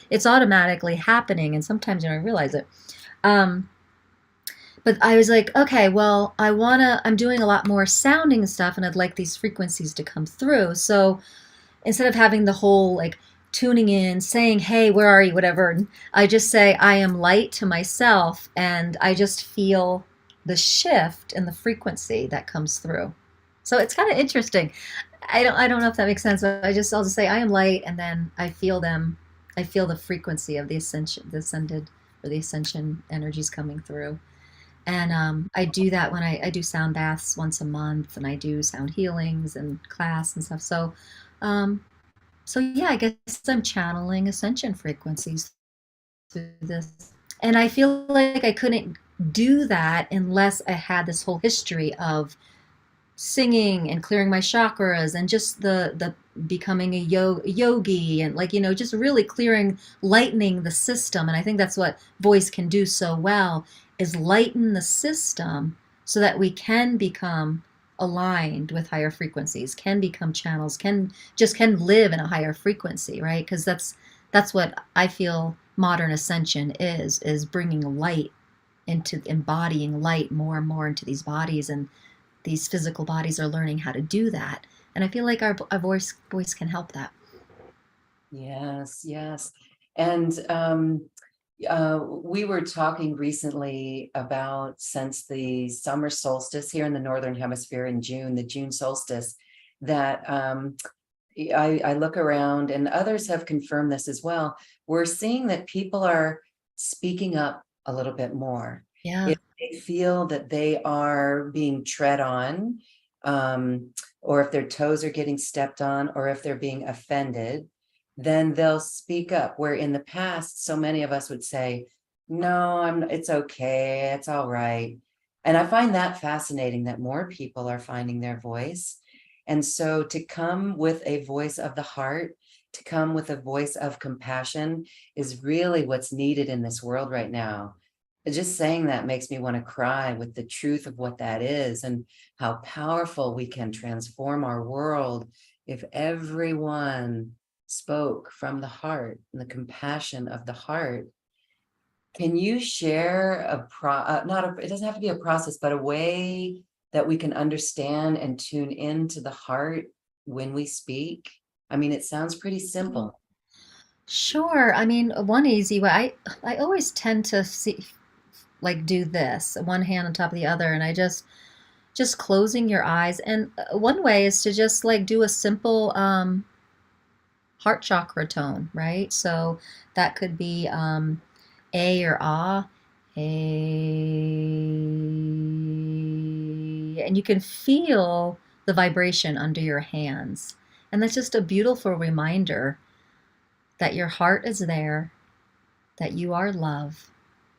it's automatically happening, and sometimes you don't realize it. Um, but I was like, okay, well, I'm doing a lot more sounding stuff, and I'd like these frequencies to come through. So instead of having the whole like tuning in, saying, hey, where are you, whatever, I just say, I am light to myself, and I just feel the shift in the frequency that comes through. So it's kind of interesting. I don't know if that makes sense, but I'll just say I am light, and then I feel them. I feel the frequency of the ascension, the ascended or the ascension energies coming through. And I do that when I do sound baths once a month, and I do sound healings and class and stuff. Um, so yeah, I guess I'm channeling ascension frequencies through this. And I feel like I couldn't do that unless I had this whole history of singing and clearing my chakras, and just the becoming a yogi, and like, just really clearing, lightening the system. And I think that's what voice can do so well, is lighten the system so that we can become aligned with higher frequencies, can become channels, can live in a higher frequency, right? Because that's what I feel modern ascension is bringing light into, embodying light more and more into these bodies, and these physical bodies are learning how to do that. And I feel like our voice can help that. Yes, yes. And we were talking recently about, since the summer solstice here in the Northern Hemisphere in June, the June solstice, that I look around, and others have confirmed this as well. We're seeing that people are speaking up a little bit more. Yeah. If they feel that they are being tread on, or if their toes are getting stepped on, or if they're being offended, then they'll speak up. Where in the past, so many of us would say, no, it's okay, it's all right. And I find that fascinating, that more people are finding their voice. And so to come with a voice of the heart, to come with a voice of compassion, is really what's needed in this world right now. Just saying that makes me want to cry, with the truth of what that is, and how powerful we can transform our world if everyone spoke from the heart and the compassion of the heart. Can you share not a, it doesn't have to be a process, but a way that we can understand and tune into the heart when we speak? I mean, it sounds pretty simple. Sure. I mean, one easy way, I always tend to see, like, do this, one hand on top of the other, and I just closing your eyes. And one way is to just like do a simple heart chakra tone, right? So that could be A or ah, A, and you can feel the vibration under your hands. And that's just a beautiful reminder that your heart is there, that you are love,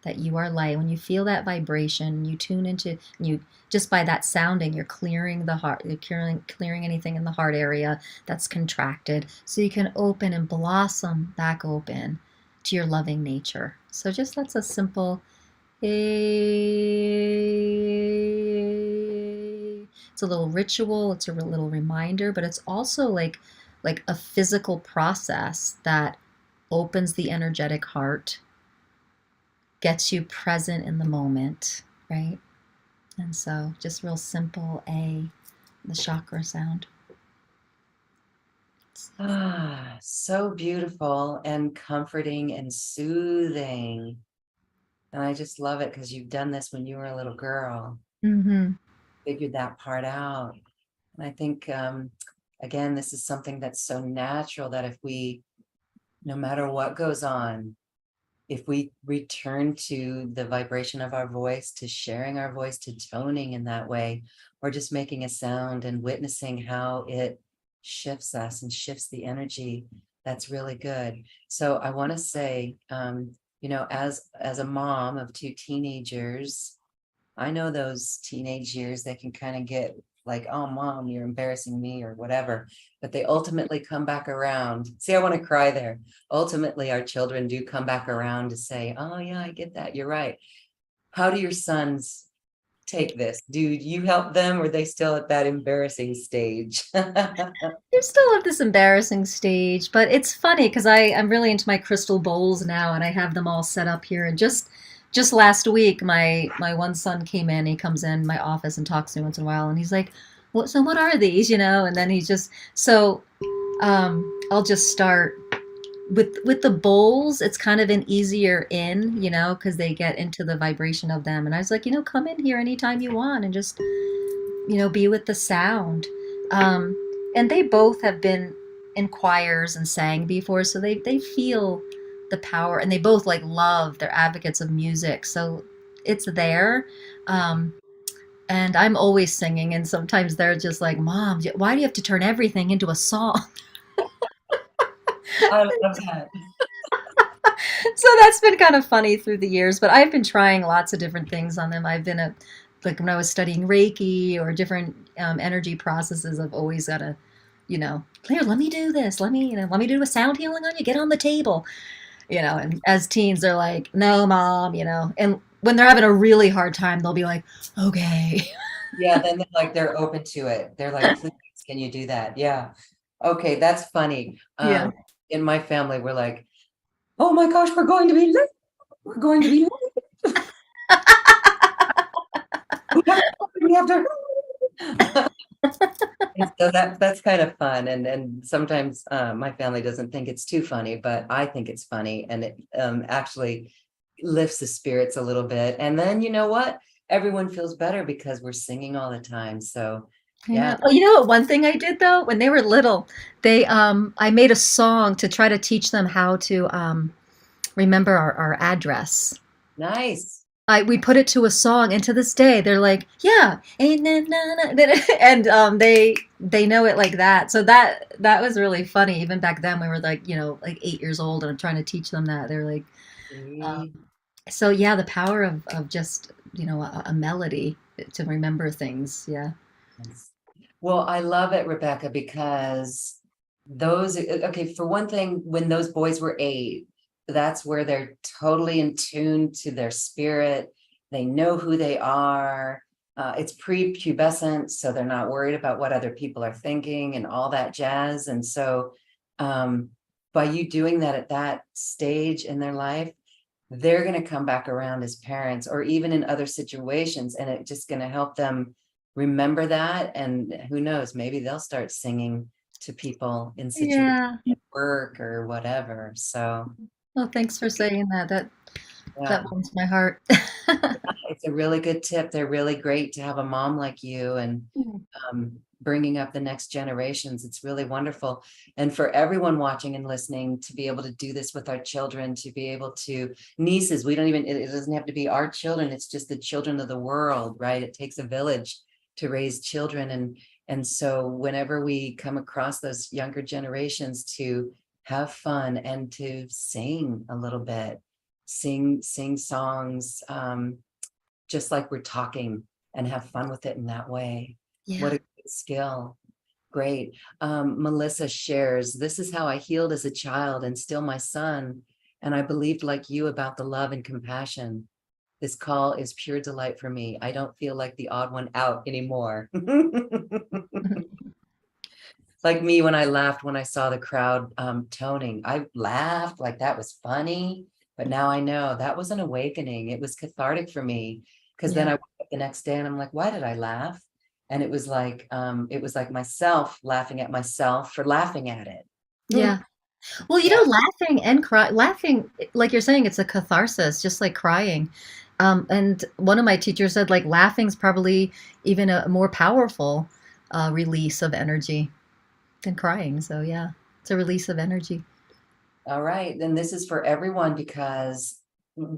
that you are light. When you feel that vibration, you tune into, you just by that sounding, you're clearing the heart, you're clearing anything in the heart area that's contracted, so you can open and blossom back open to your loving nature. So just that's a simple it's a little ritual, it's a little reminder, but it's also like a physical process that opens the energetic heart, gets you present in the moment, right? And so just real simple A, the chakra sound. Ah, so beautiful and comforting and soothing. And I just love it because you've done this when you were a little girl, Mm-hmm. figured that part out. And I think, again, this is something that's so natural, that if we, no matter what goes on, if we return to the vibration of our voice, to sharing our voice, to toning in that way, or just making a sound and witnessing how it shifts us and shifts the energy, that's really good. So I want to say, as a mom of two teenagers, I know those teenage years, they can kind of get like, oh, mom, you're embarrassing me or whatever, but they ultimately come back around. See, I want to cry there. Ultimately, our children do come back around to say, oh, yeah, I get that. You're right. How do your sons take this? Do you help them, or are they still at that embarrassing stage? They're still at this embarrassing stage, but it's funny because I'm really into my crystal bowls now, and I have them all set up here. And just last week, my one son came in. He comes in my office and talks to me once in a while, and he's like, "What? So what are these?" And then he's just so. I'll just start with the bowls. It's kind of an easier in, because they get into the vibration of them. And I was like, come in here anytime you want and just be with the sound. Um, and they both have been in choirs and sang before, so they feel the power, and they both like love, they're advocates of music. So it's there. Um, and I'm always singing, and sometimes they're just like, "Mom, why do you have to turn everything into a song?" I love that. So that's been kind of funny through the years, but I've been trying lots of different things on them. I've been like when I was studying Reiki or different energy processes, I've always got to, Claire, let me do this. Let me do a sound healing on you. Get on the table, and as teens, they're like, no, mom, and when they're having a really hard time, they'll be like, okay. Yeah, then they're like, they're open to it. They're like, please, can you do that? Yeah. Okay, that's funny. Yeah. In my family, we're like, oh my gosh, we're going to be late. We're going to be late. We have to. And so that's kind of fun. And sometimes my family doesn't think it's too funny, but I think it's funny. And it actually lifts the spirits a little bit. And then you know what? Everyone feels better because we're singing all the time. So yeah, Yeah. Oh, you know what? One thing I did though, when they were little, I made a song to try to teach them how to remember our address. nice. We put it to a song, and to this day, they're like, "Yeah," and they know it like that. So that was really funny. Even back then, we were like, like 8 years old, and I'm trying to teach them that. They're like, See? um, so yeah, the power of just a melody to remember things. Yeah. Yes. Well, I love it, Rebecca, because okay, for one thing, when those boys were 8, that's where they're totally in tune to their spirit. They know who they are. It's pre-pubescent, so they're not worried about what other people are thinking and all that jazz. And so, um, by you doing that at that stage in their life, they're going to come back around as parents or even in other situations, and it's just going to help them remember that. And who knows, maybe they'll start singing to people in situations Yeah. at work or whatever. So Well, thanks for saying that. That yeah, warms my heart. it's a really good tip. They're really great to have a mom like you, and bringing up the next generations. It's really wonderful. And for everyone watching and listening, to be able to do this with our children, to be able to nieces, we don't even, it doesn't have to be our children. It's just the children of the world, right? It takes a village to raise children. And so whenever we come across those younger generations, to have fun and to sing a little bit, sing songs, just like we're talking, and have fun with it in that way. What Yeah. a good skill. Great. Melissa shares, this is how I healed as a child and still my son. And I believed like you about the love and compassion. This call is pure delight for me. I don't feel like the odd one out anymore. Like me when I laughed when I saw the crowd toning. I laughed like that was funny, but now I know that was an awakening. It was cathartic for me, because then Yeah. I woke up the next day and I'm like, why did I laugh? And it was like myself laughing at myself for laughing at it. Hmm. Yeah. Well, Yeah. laughing and laughing, like you're saying, it's a catharsis, just like crying. And one of my teachers said, like, laughing's probably even a more powerful release of energy than crying. So, yeah, it's a release of energy. All right. Then this is for everyone, because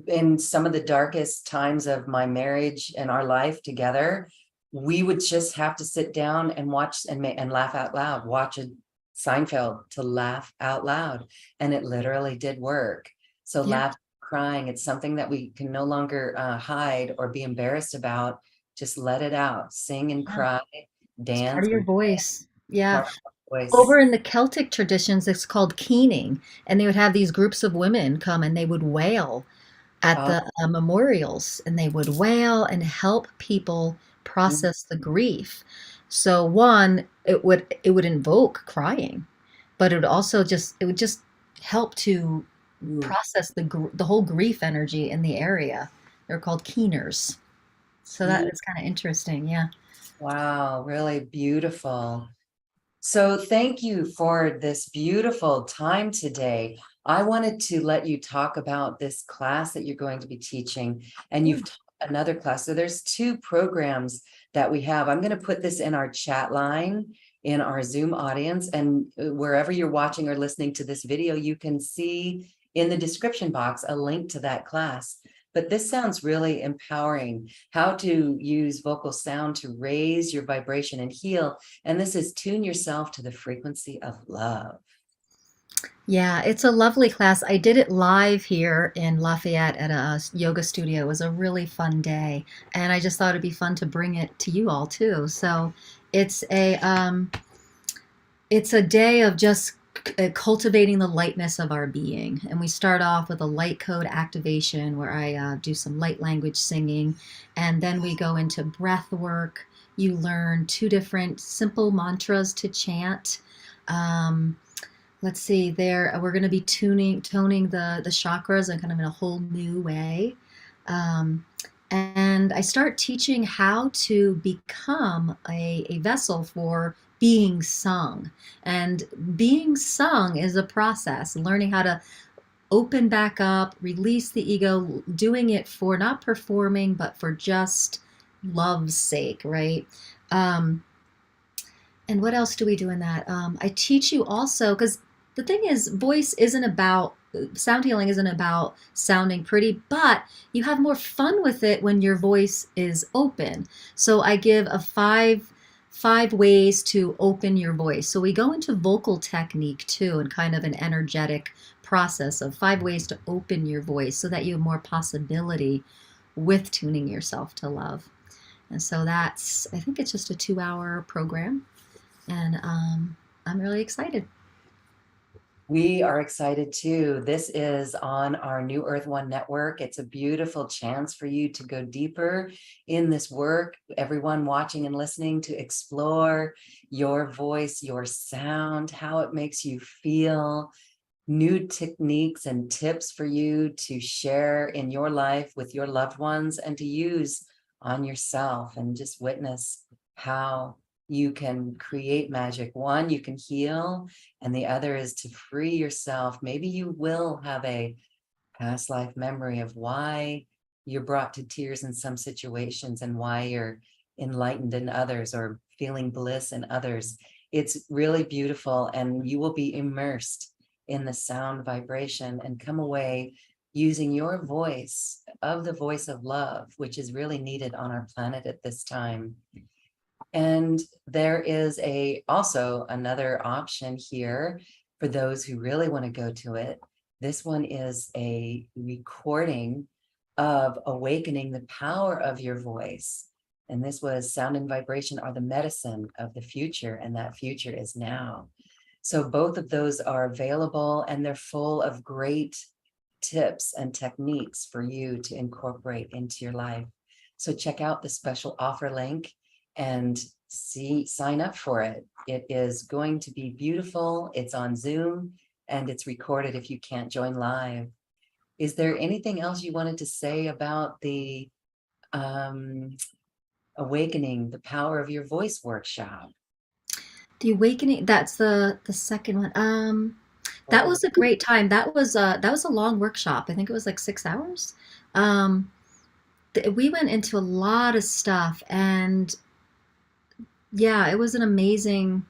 in some of the darkest times of my marriage and our life together, we would just have to sit down and watch and laugh out loud, watch a Seinfeld to laugh out loud. And it literally did work. So Yeah. laugh, crying, it's something that we can no longer hide or be embarrassed about. Just let it out, sing and Yeah. cry, It's part dance, of your and voice. Yeah. part of our Over voice. in the Celtic traditions, it's called keening. And they would have these groups of women come and they would wail at Oh, the memorials, and they would wail and help people mm, process the grief. So one, it would invoke crying, but it would just help to mm, process the whole grief energy in the area. They're called keeners. So that is kind of interesting. Yeah. wow, really beautiful. So thank you for this beautiful time today. I wanted to let you talk about this class that you're going to be teaching, and Yeah. you've taught another class. So there's 2 programs that we have. I'm going to put this in our chat line in our Zoom audience, and wherever you're watching or listening to this video, you can see in the description box a link to that class. but this sounds really empowering. How to use vocal sound to raise your vibration and heal. And this is tune yourself to the frequency of love. Yeah, it's a lovely class. I did it live here in Lafayette at a yoga studio. It was a really fun day, and I just thought it'd be fun to bring it to you all too. So it's a it's a day of just cultivating the lightness of our being. And we start off with a light code activation where I do some light language singing. And then we go into breath work. You learn two different simple mantras to chant. Um, let's see, there we're going to be toning the chakras and kind of in a whole new way. Um, and I start teaching how to become a vessel for being sung. And being sung is a process, learning how to open back up, release the ego, doing it for not performing, but for just love's sake, right? Um, and what else do we do in that? I teach you also, because the thing is, sound healing isn't about sounding pretty, but you have more fun with it when your voice is open. So I give a five ways to open your voice. So we go into vocal technique too, and kind of an energetic process of 5 ways to open your voice so that you have more possibility with tuning yourself to love. And so I think it's just a 2-hour program, and I'm really excited. We are excited too. This is on our New Earth One network. It's a beautiful chance for you to go deeper in this work. Everyone watching and listening, to explore your voice, your sound, how it makes you feel, new techniques and tips for you to share in your life with your loved ones and to use on yourself, and just witness how you can create magic. One, you can heal, and the other is to free yourself. Maybe you will have a past life memory of why you're brought to tears in some situations and why you're enlightened in others or feeling bliss in others. It's really beautiful, and you will be immersed in the sound vibration and come away using your voice, of the voice of love, which is really needed on our planet at this time. And there is also another option here for those who really want to go to it. This one is a recording of awakening the power of your voice. And this was sound and vibration are the medicine of the future, and that future is now. So both of those are available, and they're full of great tips and techniques for you to incorporate into your life. So check out the special offer link and sign up for it. It is going to be beautiful. It's on Zoom and it's recorded if you can't join live. Is there anything else you wanted to say about the awakening the power of your voice workshop? The awakening, that's the second one. That was a great time. That was a long workshop. I think it was like 6 hours. Um, we went into a lot of stuff, and yeah, it was an amazing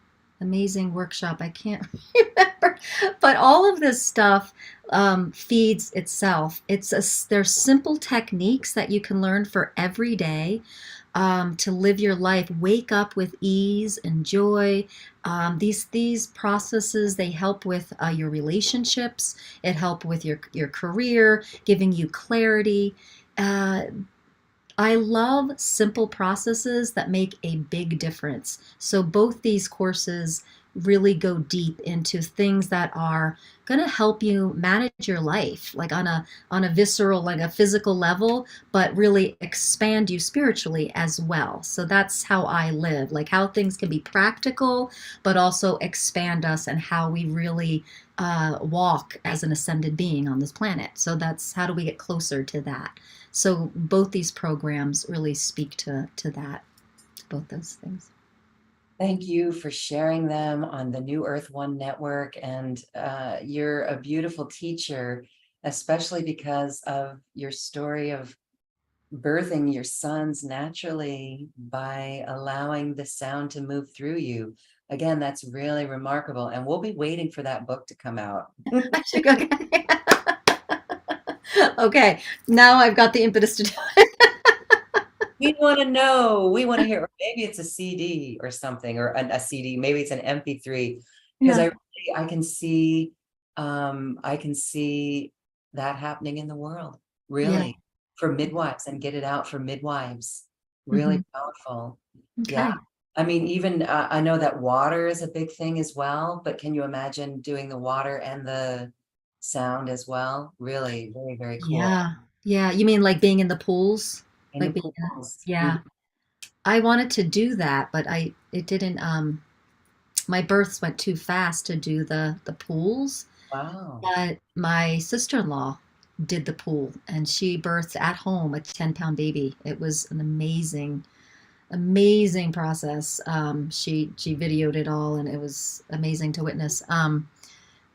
workshop. I can't remember, but all of this stuff feeds itself. There's simple techniques that you can learn for every day, to live your life. Wake up with ease and joy. These processes, they help with your relationships. It help with your career, giving you clarity. Uh, I love simple processes that make a big difference. So both these courses really go deep into things that are going to help you manage your life, like on a visceral, like a physical level, but really expand you spiritually as well. So that's how I live, like how things can be practical, but also expand us and how we really walk as an ascended being on this planet. So that's how do we get closer to that. So both these programs really speak to that, to both those things. Thank you for sharing them on the New Earth One network. And you're a beautiful teacher, especially because of your story of birthing your sons naturally by allowing the sound to move through you. Again, that's really remarkable. And we'll be waiting for that book to come out. I should go. Okay, now I've got the impetus to do it. We want to know. We want to hear. Or maybe it's a CD or something, or a CD. Maybe it's an MP3. Because Yeah, I can see, I can see that happening in the world, yeah. really, for midwives and get it out for midwives. Really Hmm. powerful. Yeah. Okay. I mean, even I know that water is a big thing as well, but can you imagine doing the water and the sound as well? Really, very, very cool. Yeah. Yeah. You mean like being in the pools? In the Like being, pools. yeah. I wanted to do that, but it didn't, my births went too fast to do the pools. Wow. But my sister-in-law did the pool and she birthed at home a 10-pound baby. It was an amazing process. She videoed it all and it was amazing to witness.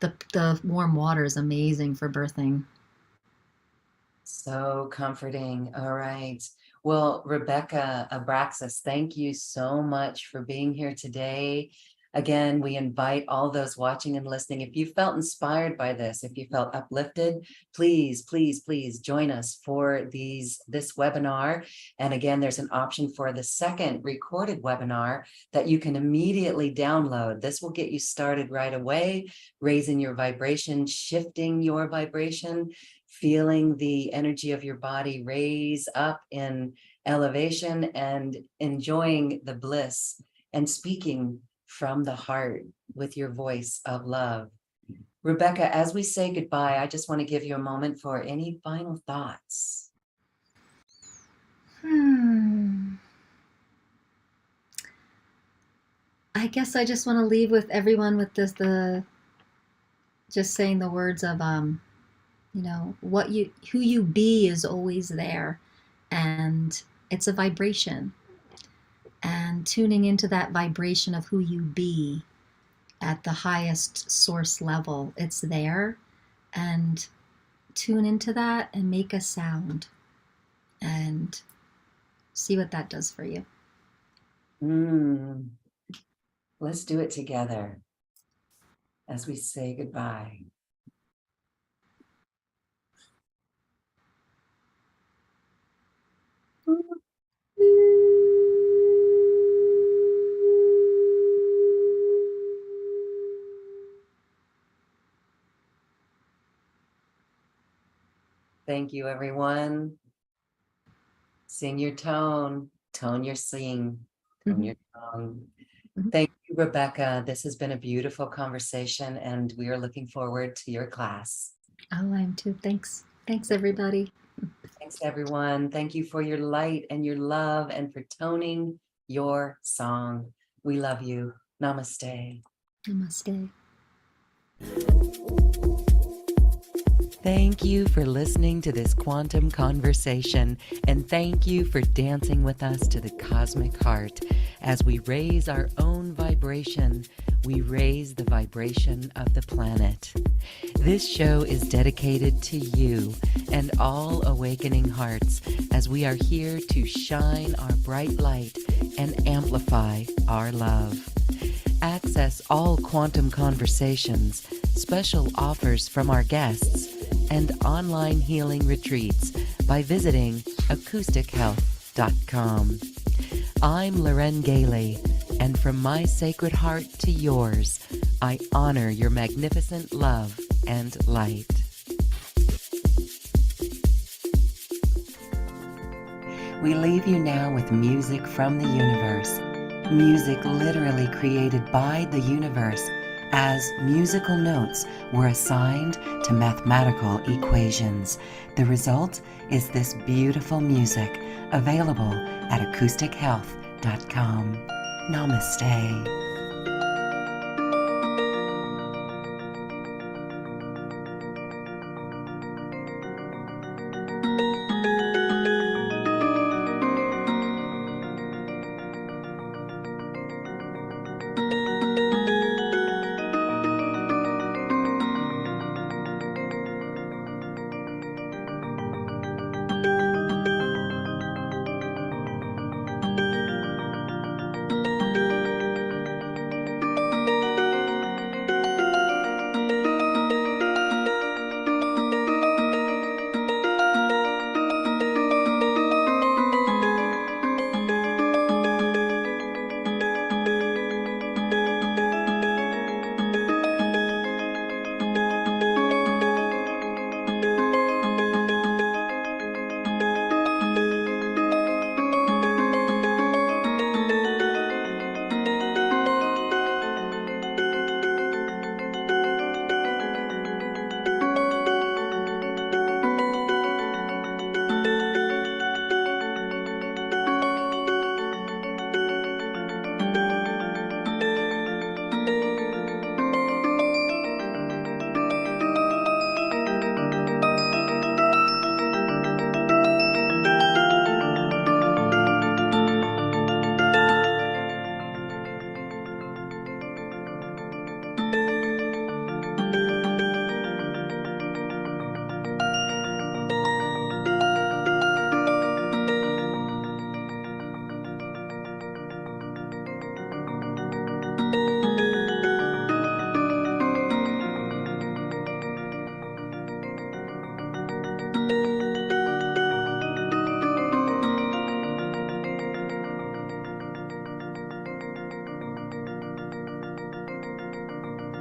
The warm water is amazing for birthing. So comforting. All right. Well, Rebecca Abraxas, thank you so much for being here today. Again, we invite all those watching and listening. If you felt inspired by this, if you felt uplifted, please, please, please join us for this webinar. And again, there's an option for the second recorded webinar that you can immediately download. This will get you started right away, raising your vibration, shifting your vibration, feeling the energy of your body raise up in elevation and enjoying the bliss and speaking from the heart with your voice of love. Rebecca, as we say goodbye, I just want to give you a moment for any final thoughts. Hmm. I guess I just want to leave with everyone with this, the just saying the words of who you be is always there, and it's a vibration, and tuning into that vibration of who you be at the highest source level, it's there, and tune into that and make a sound and see what that does for you. Let's do it together as we say goodbye. Thank you, everyone. Sing your tone, tone your sing, tone Mhm. your tone. Mhm. Thank you, Rebecca. This has been a beautiful conversation, and we are looking forward to your class. Oh, I am too. Thanks everybody. Thanks, everyone. Thank you for your light and your love and for toning your song. We love you. Namaste. Namaste. Thank you for listening to this quantum conversation, and thank you for dancing with us to the cosmic heart. As we raise our own vibration, we raise the vibration of the planet. This show is dedicated to you and all awakening hearts, as we are here to shine our bright light and amplify our love. Access all quantum conversations, special offers from our guests, and online healing retreats by visiting acoustichealth.com. I'm Loren Gailey, and from my sacred heart to yours, I honor your magnificent love and light. We leave you now with music from the universe. Music literally created by the universe, as musical notes were assigned to mathematical equations. The result is this beautiful music, available at acoustichealth.com. Namaste.